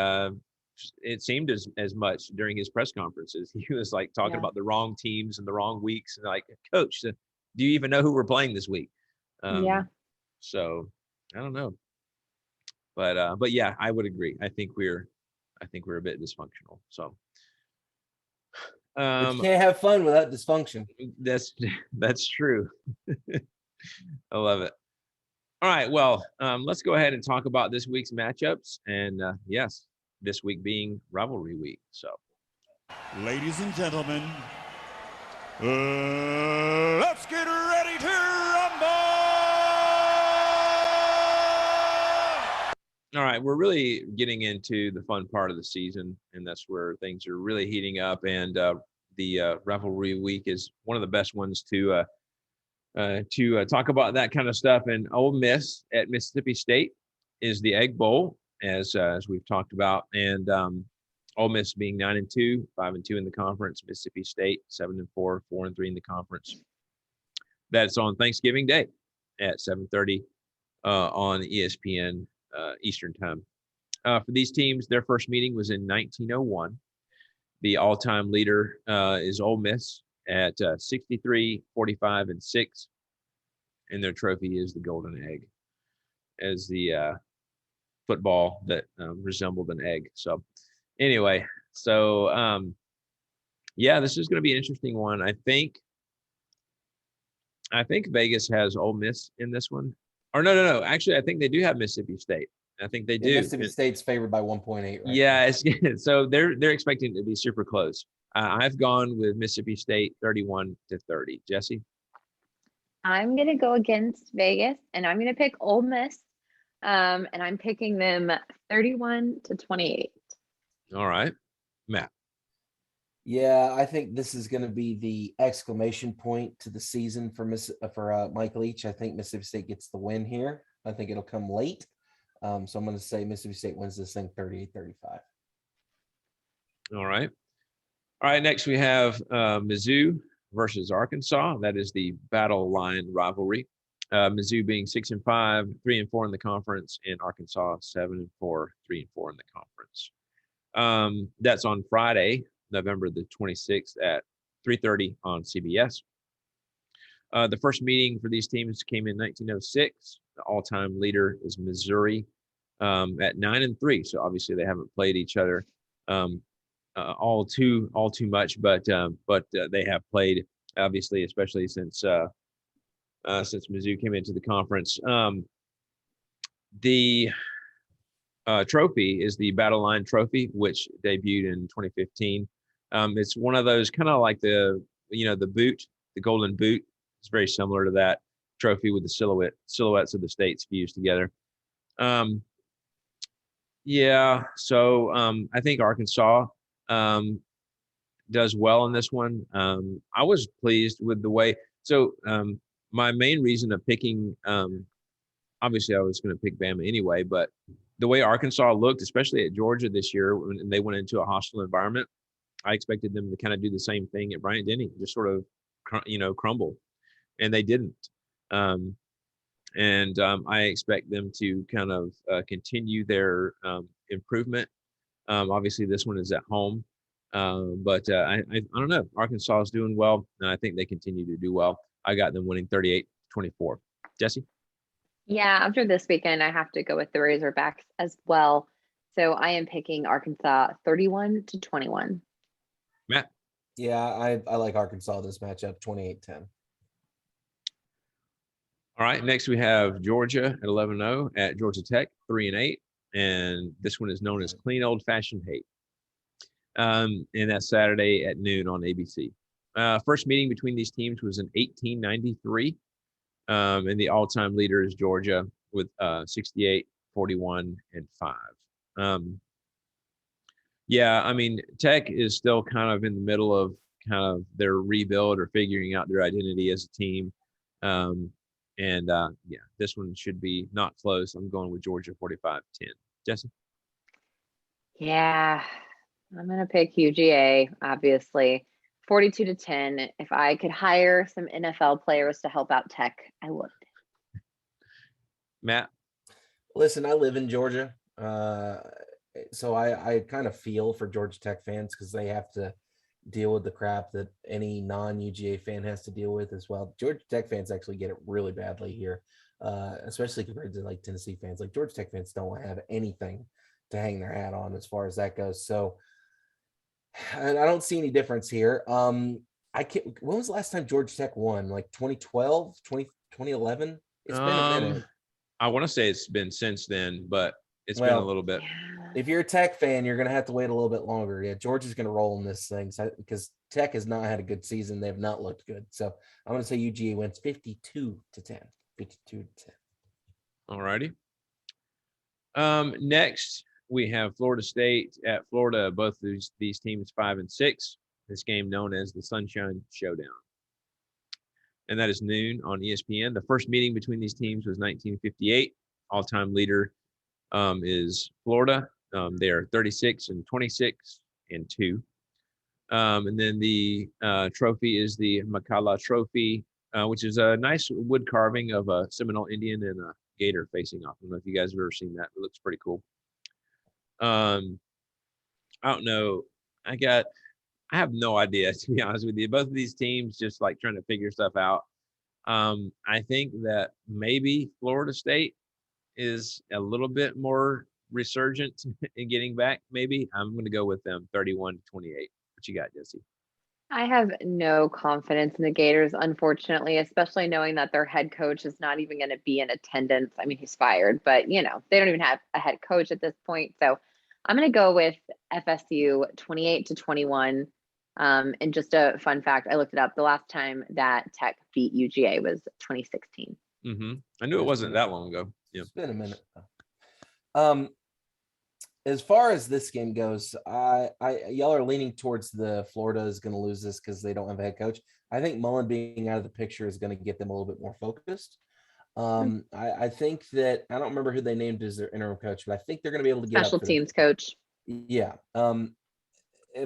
it seemed as much during his press conferences. He was like talking about the wrong teams and the wrong weeks, and like, "Coach, do you even know who we're playing this week?" So I don't know. But yeah, I would agree. I think we're a bit dysfunctional. So but you can't have fun without dysfunction. That's true. I love it. All right, well, let's go ahead and talk about this week's matchups, and yes, this week being rivalry week. So, ladies and gentlemen, let's get ready to rumble! All right, we're really getting into the fun part of the season, and that's where things are really heating up. And the rivalry week is one of the best ones to talk about that kind of stuff. And Ole Miss at Mississippi State is the Egg Bowl, as we've talked about. And Ole Miss being 9-2, 5-2 in the conference. Mississippi State 7-4, 4-3 in the conference. That's on Thanksgiving Day at 7:30 on ESPN. Eastern time. For these teams, their first meeting was in 1901. The all-time leader is Ole Miss at 63, 45, and 6. And their trophy is the Golden Egg, as the football that resembled an egg. So anyway, yeah, this is going to be an interesting one. I think Vegas has Ole Miss in this one. Or no. Actually, I think they do have Mississippi State. I think they do. Mississippi State's favored by 1.8. Right? Yeah, so they're expecting it to be super close. I've gone with Mississippi State 31-30. Jesse? I'm going to go against Vegas, and I'm going to pick Ole Miss, and I'm picking them 31-28. All right. Matt? Yeah, I think this is going to be the exclamation point to the season for Mike Leach. I think Mississippi State gets the win here. I think it'll come late. So I'm going to say Mississippi State wins this thing 38-35. All right. Next we have Mizzou versus Arkansas. That is the battle line rivalry. Mizzou being 6-5, 3-4 in the conference, and Arkansas 7-4, 3-4 in the conference. That's on Friday, November the 26th at 3:30 on CBS. The first meeting for these teams came in 1906. The all-time leader is Missouri at 9-3. So obviously they haven't played each other all too much, but they have played, obviously, especially since Mizzou came into the conference. The trophy is the Battle Line Trophy, which debuted in 2015. It's one of those kind of like the boot, the golden boot. It's very similar to that trophy with the silhouettes of the states fused together. Yeah, so I think Arkansas does well in this one. I was pleased with the way. So my main reason of picking, obviously I was going to pick Bama anyway, but the way Arkansas looked, especially at Georgia this year, when they went into a hostile environment, I expected them to kind of do the same thing at Bryant-Denny, just sort of, crumble, and they didn't. I expect them to kind of continue their improvement. Obviously, this one is at home, but I don't know. Arkansas is doing well, and I think they continue to do well. I got them winning 38-24. Jesse? Yeah, after this weekend, I have to go with the Razorbacks as well. So I am picking Arkansas 31-21. Matt? Yeah, I like Arkansas this matchup, 28-10. All right, next we have Georgia at 11-0 at Georgia Tech, 3-8, and this one is known as Clean Old Fashioned Hate. And that's Saturday at noon on ABC. First meeting between these teams was in 1893, and the all-time leader is Georgia with 68, 41, and 5. Yeah, I mean, Tech is still kind of in the middle of kind of their rebuild or figuring out their identity as a team. Yeah, this one should be not close. I'm going with Georgia 45-10. Jesse? Yeah, I'm going to pick UGA, obviously. 42-10. If I could hire some NFL players to help out Tech, I would. Matt? Listen, I live in Georgia, so I kind of feel for Georgia Tech fans because they have to deal with the crap that any non-UGA fan has to deal with as well. Georgia Tech fans actually get it really badly here, especially compared to like Tennessee fans. Like Georgia Tech fans don't have anything to hang their hat on as far as that goes. So and I don't see any difference here. I can't. When was the last time Georgia Tech won? Like 2012, 2011? It's been a minute. I want to say it's been since then, but it's been a little bit. If you're a Tech fan, you're going to have to wait a little bit longer. Yeah, Georgia's going to roll in this thing because Tech has not had a good season. They have not looked good. So I'm going to say UGA wins 52-10. 52-10. All righty. Next, we have Florida State at Florida. Both these teams 5-6. This game known as the Sunshine Showdown. And that is noon on ESPN. The first meeting between these teams was 1958. All-time leader is Florida. They are 36-26-2. And then the trophy is the Makala Trophy, which is a nice wood carving of a Seminole Indian and a gator facing off. I don't know if you guys have ever seen that. It looks pretty cool. I don't know. I have no idea, to be honest with you. Both of these teams just like trying to figure stuff out. I think that maybe Florida State is a little bit more resurgent in getting back. Maybe I'm going to go with them 31-28. What you got, Jesse? I have no confidence in the Gators, unfortunately, especially knowing that their head coach is not even going to be in attendance. I mean, he's fired, but they don't even have a head coach at this point. So I'm going to go with FSU 28-21. And just a fun fact, I looked it up. The last time that Tech beat UGA was 2016. I knew it wasn't that long ago. Yeah. It's been a minute. As far as this game goes, y'all are leaning towards the Florida is going to lose this because they don't have a head coach. I think Mullen being out of the picture is going to get them a little bit more focused. I think that I don't remember who they named as their interim coach, but I think they're going to be able to get special teams coach. Yeah.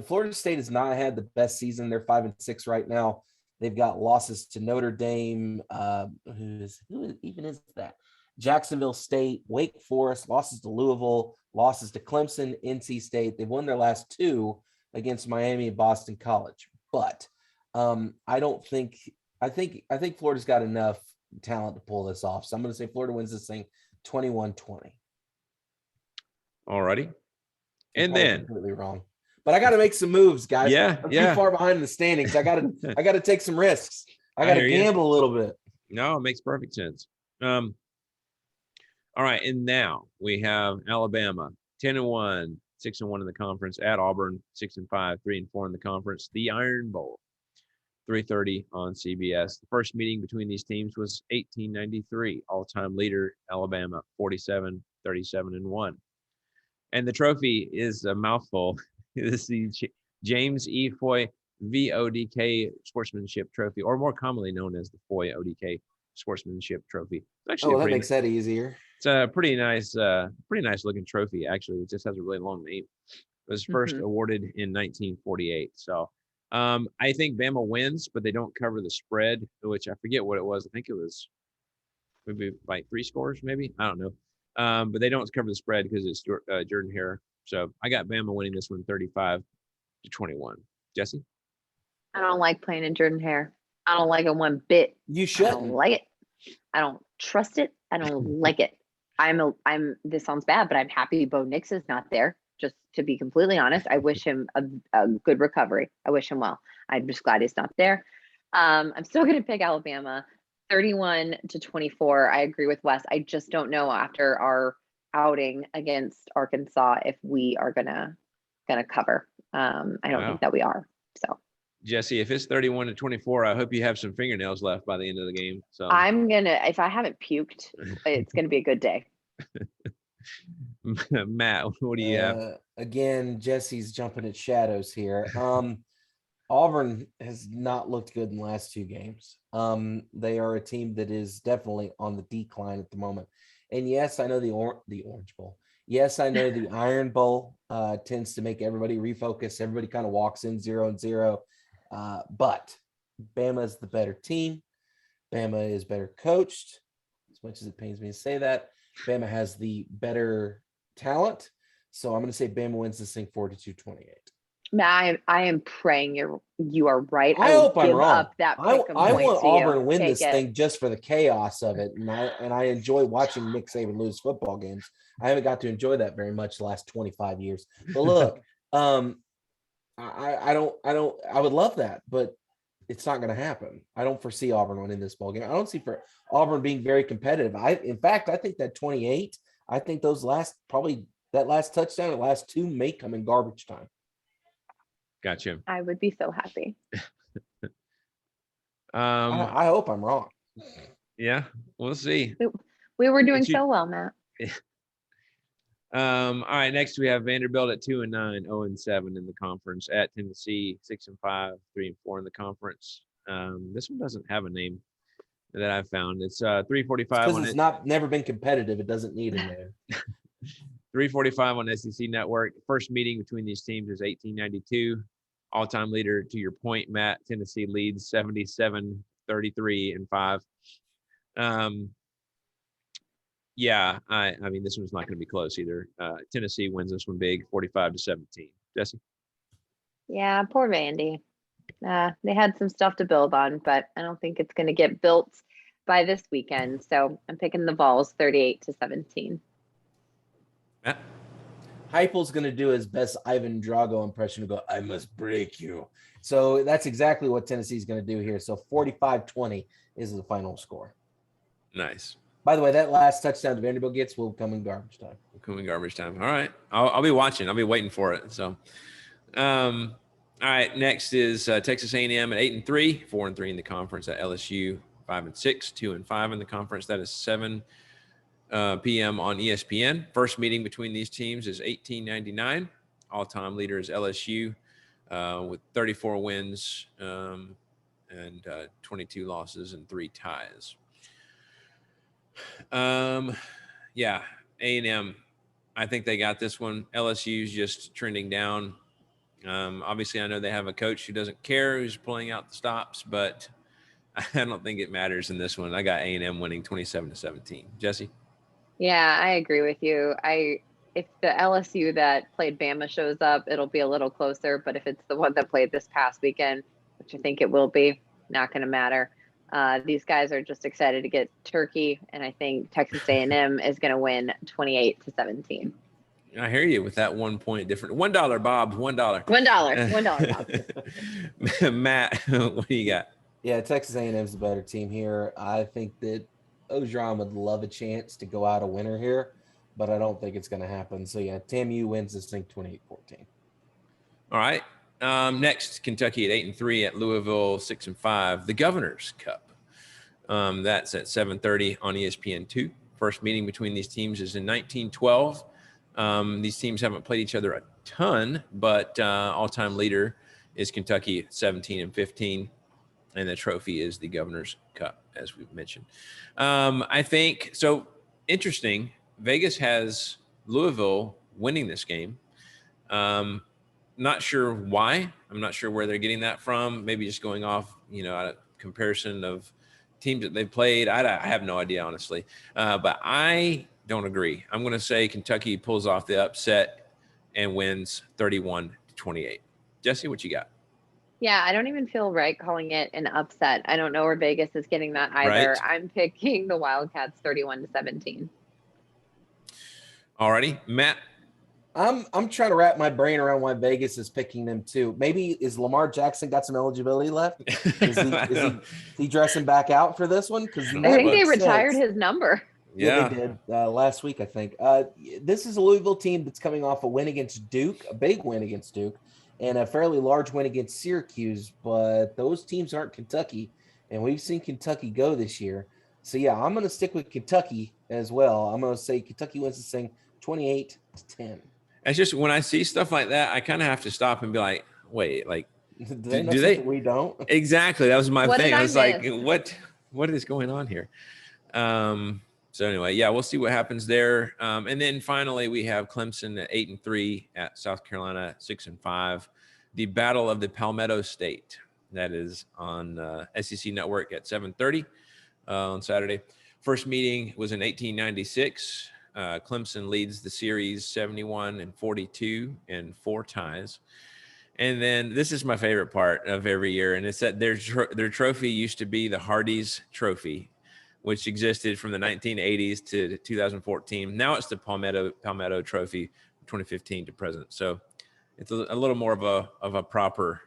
Florida State has not had the best season. They're 5-6 right now. They've got losses to Notre Dame. Who even is that? Jacksonville State, Wake Forest, losses to Louisville, losses to Clemson, NC State. They've won their last two, against Miami and Boston College. But I think Florida's got enough talent to pull this off. So I'm going to say Florida wins this thing 21-20. All righty. And then completely wrong. But I got to make some moves, guys. Yeah, I'm yeah. too far behind in the standings. I got to take some risks. I got to gamble a little bit. No, it makes perfect sense. All right, and now we have Alabama 10-1, 6-1 in the conference at Auburn 6-5, 3-4 in the conference. The Iron Bowl, 3:30 on CBS. The first meeting between these teams was 1893. All-time leader Alabama 47, 37-1. And the trophy is a mouthful. This is the James E. Foy VODK Sportsmanship Trophy, or more commonly known as the Foy ODK Sportsmanship Trophy. It's actually that makes that easier. It's a pretty nice looking trophy. Actually, it just has a really long name. It was first awarded in 1948. So I think Bama wins, but they don't cover the spread, which I forget what it was. I think it was maybe like 3 scores, maybe. I don't know. But they don't cover the spread because it's Jordan Hare. So I got Bama winning this one 35-21. Jesse? I don't like playing in Jordan Hare. I don't like it one bit. You shouldn't. I don't like it. I don't trust it. I don't like it. This sounds bad, but I'm happy Bo Nix is not there. Just to be completely honest, I wish him a good recovery. I wish him well. I'm just glad he's not there. I'm still going to pick Alabama 31-24. I agree with Wes. I just don't know after our outing against Arkansas if we are gonna cover. I don't think that we are. So Jesse, if it's 31-24, I hope you have some fingernails left by the end of the game. So if I haven't puked, it's gonna be a good day. Matt, what do you have? Again, Jesse's jumping at shadows here. Auburn has not looked good in the last 2 games. They are a team that is definitely on the decline at the moment. And yes, I know the Orange Bowl. Yes, I know the Iron Bowl tends to make everybody refocus. Everybody kind of walks in 0-0. But Bama is the better team. Bama is better coached, as much as it pains me to say that. Bama has the better talent. So I'm going to say Bama wins this thing 42-28. Matt, I am praying you are right. I hope I'm wrong. I want Auburn to win this thing just for the chaos of it, and I enjoy watching Nick Saban lose football games. I haven't got to enjoy that very much the last 25 years. But look, I would love that, but it's not going to happen. I don't foresee Auburn winning this ball game. I don't see for Auburn being very competitive. In fact, I think that 28. I think that last touchdown, the last 2 may come in garbage time. Gotcha. I would be so happy. I hope I'm wrong. Yeah, we'll see. We were doing so well, Matt. All right, next we have Vanderbilt at 2-9, 0-7 in the conference, at Tennessee 6-5, 3-4 in the conference. This one doesn't have a name that I've found. It's 3:45 because it's never been competitive. It doesn't need a name. 3:45 on SEC Network. First meeting between these teams is 1892. All-time leader, to your point, Matt, Tennessee leads 77-33-5. Yeah, I mean, this one's not going to be close either. Tennessee wins this one big, 45-17. Jesse? Yeah, poor Vandy. They had some stuff to build on, but I don't think it's going to get built by this weekend. So I'm picking the Vols 38-17. Matt? Heupel's going to do his best Ivan Drago impression to go, I must break you. So that's exactly what Tennessee's going to do here. So 45-20 is the final score. Nice. By the way, that last touchdown that Vanderbilt gets will come in garbage time. All right. I'll be watching. I'll be waiting for it. So, all right. Next is Texas A&M at 8-3, 4-3 in the conference. At LSU 5-6, 2-5 in the conference. That is 7 p.m. on ESPN. First meeting between these teams is 1899. All-time leader is LSU with 34 wins and 22 losses and 3 ties. Yeah, A&M, I think they got this one. LSU's just trending down. Obviously, I know they have a coach who doesn't care who's pulling out the stops, but I don't think it matters in this one. I got A&M winning 27-17. Jesse? Yeah, I agree with you. if the LSU that played Bama shows up, it'll be a little closer. But if it's the one that played this past weekend, which I think it will be, not going to matter. These guys are just excited to get turkey, and I think Texas A&M is going to win 28-17. I hear you with that 1 point difference. $1, Bob. $1. $1, Bob. Matt, what do you got? Yeah, Texas A&M is the better team here. I think that Ogeron would love a chance to go out a winner here, but I don't think it's going to happen. So, yeah, TAMU wins this thing 28-14. All right. Next, Kentucky at 8-3 at Louisville 6-5. The Governor's Cup. That's at 7:30 on ESPN2. First meeting between these teams is in 1912. These teams haven't played each other a ton, but all-time leader is Kentucky at 17-15, and the trophy is the Governor's Cup, as we've mentioned. I think so. Interesting. Vegas has Louisville winning this game. Not sure why. I'm not sure where they're getting that from. Maybe just going off, a comparison of teams that they've played. I have no idea, honestly. But I don't agree. I'm going to say Kentucky pulls off the upset and wins 31-28. Jesse, what you got? Yeah, I don't even feel right calling it an upset. I don't know where Vegas is getting that either. Right. I'm picking the Wildcats 31-17. Alrighty, Matt. I'm trying to wrap my brain around why Vegas is picking them too. Maybe is Lamar Jackson got some eligibility left? Is he dressing back out for this one? Because I think they retired his number. Yeah, they did last week, I think. This is a Louisville team that's coming off a win against Duke, a big win against Duke, and a fairly large win against Syracuse. But those teams aren't Kentucky, and we've seen Kentucky go this year. So yeah, I'm going to stick with Kentucky as well. I'm going to say Kentucky wins this thing 28-10. It's just when I see stuff like that, I kind of have to stop and be like, wait, like, do they? We don't. Exactly. That was my thing. I was like, miss? what is going on here? So anyway, yeah, we'll see what happens there. And then finally, we have Clemson at 8-3 at South Carolina 6-5. The Battle of the Palmetto State. That is on SEC Network at 7:30 on Saturday. First meeting was in 1896. Clemson leads the series 71-42 and 4 ties. And then this is my favorite part of every year, and it's that their trophy used to be the Hardee's Trophy, which existed from the 1980s to 2014. Now it's the Palmetto Trophy, 2015 to present. So it's a little more of a proper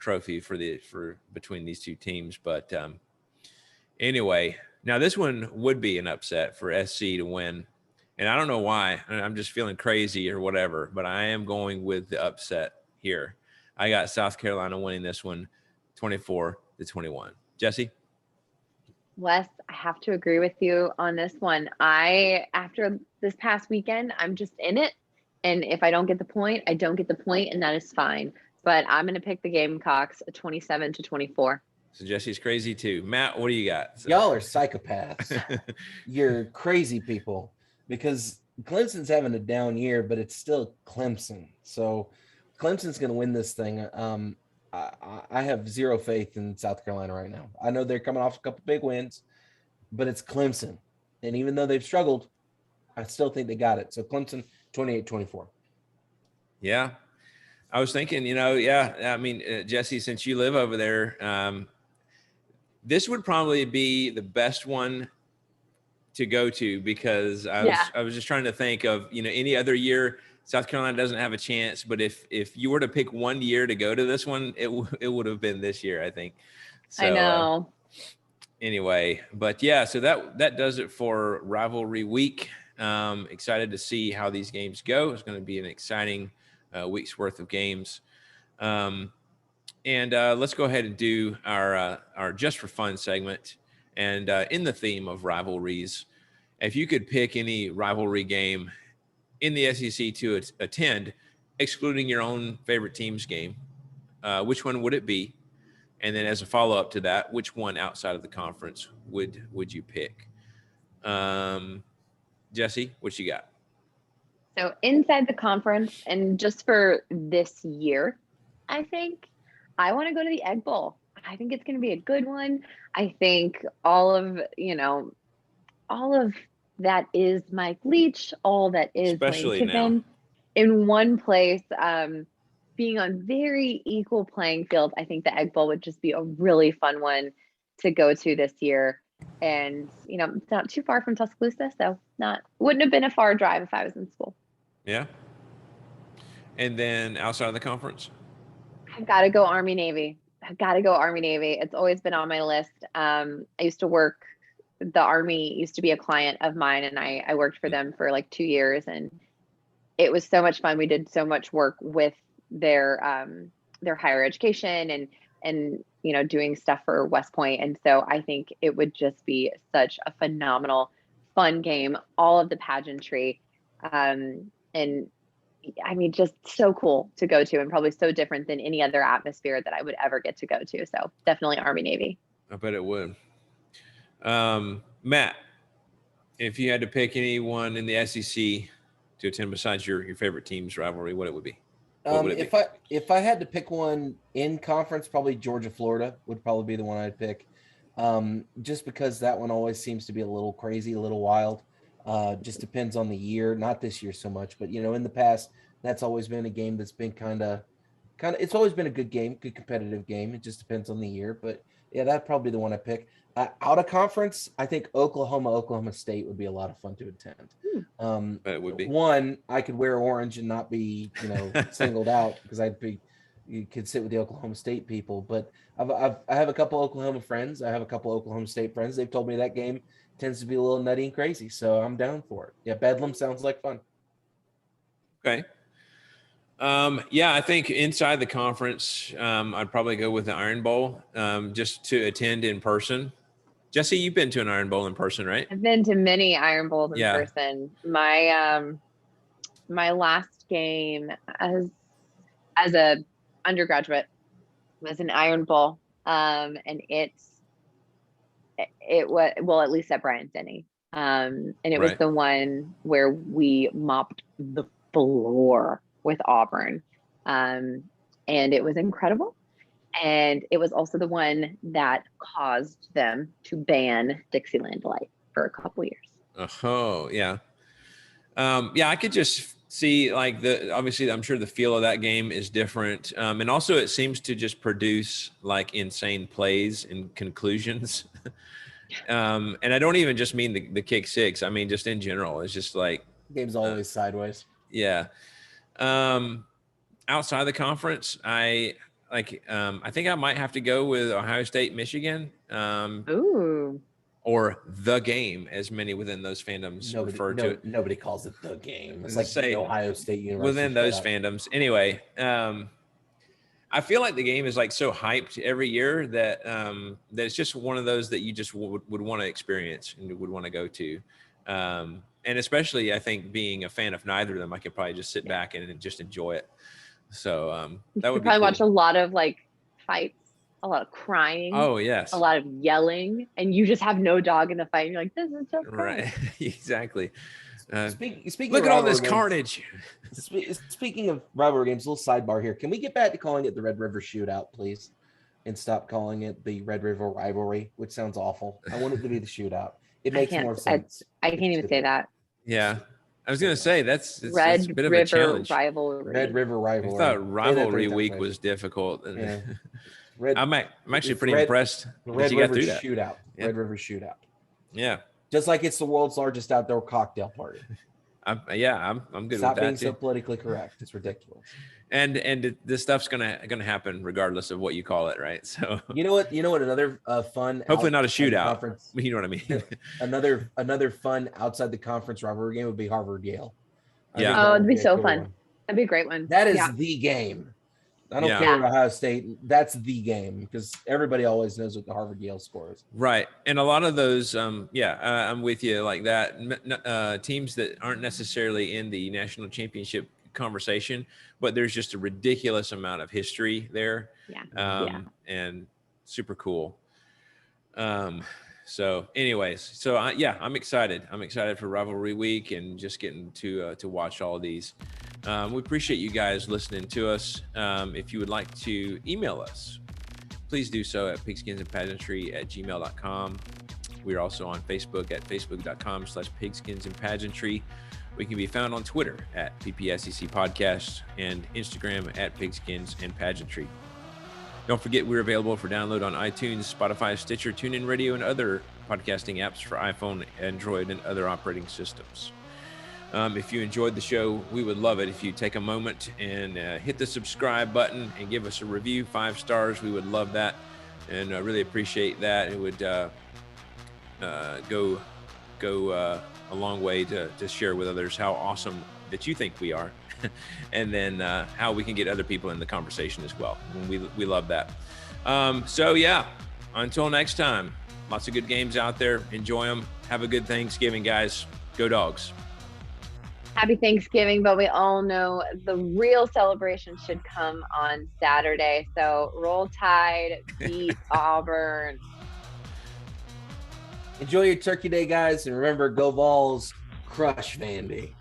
trophy for between these two teams. But anyway. Now, this one would be an upset for SC to win, and I don't know why. I'm just feeling crazy or whatever, but I am going with the upset here. I got South Carolina winning this one 24-21. Jesse? Wes, I have to agree with you on this one. After this past weekend, I'm just in it, and if I don't get the point, I don't get the point, and that is fine. But I'm going to pick the Gamecocks 27-24. So Jesse's crazy too. Matt, what do you got? So. Y'all are psychopaths. You're crazy people, because Clemson's having a down year, but it's still Clemson. So Clemson's going to win this thing. I have zero faith in South Carolina right now. I know they're coming off a couple big wins, but it's Clemson. And even though they've struggled, I still think they got it. So Clemson 28-24. Yeah. I was thinking, I mean, Jesse, since you live over there, this would probably be the best one to go to, because I was just trying to think of, any other year South Carolina doesn't have a chance, but if you were to pick one year to go to this one, it would have been this year, I think. So, I know. Anyway, but yeah, so that does it for Rivalry Week. Excited to see how these games go. It's going to be an exciting week's worth of games. And let's go ahead and do our Just for Fun segment. And in the theme of rivalries, if you could pick any rivalry game in the SEC to attend, excluding your own favorite team's game, which one would it be? And then as a follow-up to that, which one outside of the conference would you pick? Jesse, what you got? So inside the conference, and just for this year, I think I want to go to the Egg Bowl. I think it's going to be a good one. I think all of that is Mike Leach, all that is Especially Lane Kiffin now. in one place, being on very equal playing field. I think the Egg Bowl would just be a really fun one to go to this year. And, you know, it's not too far from Tuscaloosa, so wouldn't have been a far drive if I was in school. Yeah. And then outside of the conference? I've got to go Army Navy. It's always been on my list. I used to work, the Army used to be a client of mine, and I worked for them for like 2 years, and it was so much fun. We did so much work with their higher education and you know, doing stuff for West Point. And so I think it would just be such a phenomenal, fun game, all of the pageantry. And I mean, just so cool to go to, and probably so different than any other atmosphere that I would ever get to go to. So definitely Army Navy. I bet it would. Matt, if you had to pick anyone in the SEC to attend besides your favorite team's rivalry, what would it be? If I had to pick one in conference, probably Georgia, Florida would probably be the one I'd pick. Just because that one always seems to be a little crazy, a little wild. Just depends on the year, not this year so much, but you know, in the past, that's always been a game that's been kind of, it's always been a good game, good competitive game. It just depends on the year, but yeah, that'd probably be the one I pick. Out of conference, I think Oklahoma State would be a lot of fun to attend. It would be. One, I could wear orange and not be, you know, singled out because you could sit with the Oklahoma State people. But I have a couple Oklahoma friends. I have a couple Oklahoma State friends. They've told me that game tends to be a little nutty and crazy, so I'm down for it. Yeah, Bedlam sounds like fun. Okay. Yeah, I think inside the conference, I'd probably go with the Iron Bowl, just to attend in person. Jesse, you've been to an Iron Bowl in person, right? I've been to many Iron Bowls in person. My my last game as a undergraduate was an Iron Bowl, and it was, well, at least at Bryant Denny, and it was the one where we mopped the floor with Auburn, and it was incredible. And it was also the one that caused them to ban Dixieland Delight for a couple years. Oh, yeah. Yeah, I could just see, like, obviously I'm sure the feel of that game is different. And also it seems to just produce like insane plays and conclusions. And I don't even just mean the kick six. I mean, just in general, it's just like game's always sideways. Yeah. Outside the conference, I think I might have to go with Ohio State, Michigan. Ooh. Or the game, as many within those fandoms refer to it. Nobody calls it the game. It's like the Ohio State University. Within those fandoms. Anyway, I feel like the game is like so hyped every year that that it's just one of those that you just would want to experience and would want to go to. And especially, I think, being a fan of neither of them, I could probably just sit back and just enjoy it. So that would probably cool. Watch a lot of like fights, a lot of crying. Oh yes, a lot of yelling, and you just have no dog in the fight. And you're like, this is just right. Exactly. Speaking look of at all this games, carnage. Speaking of rivalry games, a little sidebar here. Can we get back to calling it the Red River Shootout, please, and stop calling it the Red River Rivalry, which sounds awful. I want it to be the Shootout. It makes more sense. I can't even say that. Yeah. I was going to say that's a bit of River a challenge. Rivalry. Red River Rivalry. I thought rivalry week was difficult. Yeah. I'm actually pretty impressed that you got through that. Shootout. Yeah. Red River Shootout. Yeah. Just like it's the world's largest outdoor cocktail party. I'm good Stop with that being too. so politically correct. It's ridiculous. And this stuff's gonna happen regardless of what you call it, right? So you know what another fun, hopefully not a shootout. Conference, you know what I mean? another fun outside the conference rivalry game would be Harvard Yale. Yeah. Oh, it'd be so fun. That'd be a great one. That is the game. I don't care about Ohio State. That's the game because everybody always knows what the Harvard Yale score is. Right. And a lot of those, I'm with you like that. Teams that aren't necessarily in the national championship conversation, but there's just a ridiculous amount of history there. And super cool. So anyways, I'm excited. I'm excited for Rivalry Week and just getting to watch all of these. We appreciate you guys listening to us. If you would like to email us, please do so at pigskinsandpageantry@gmail.com. We are also on Facebook at facebook.com/Pigskins and Pageantry. We can be found on Twitter at PPSEC Podcast and Instagram at Pigskins and Pageantry. Don't forget, we're available for download on iTunes, Spotify, Stitcher, TuneIn Radio, and other podcasting apps for iPhone, Android, and other operating systems. If you enjoyed the show, we would love it if you take a moment and hit the subscribe button and give us a review, 5 stars. We would love that and really appreciate that. It would go a long way to share with others how awesome that you think we are, and then how we can get other people in the conversation as well. And we love that. So yeah, until next time, lots of good games out there. Enjoy them. Have a good Thanksgiving, guys. Go Dogs. Happy Thanksgiving, but we all know the real celebration should come on Saturday. So roll Tide, beat Auburn. Enjoy your Turkey Day, guys, and remember, go Vols, crush Vandy.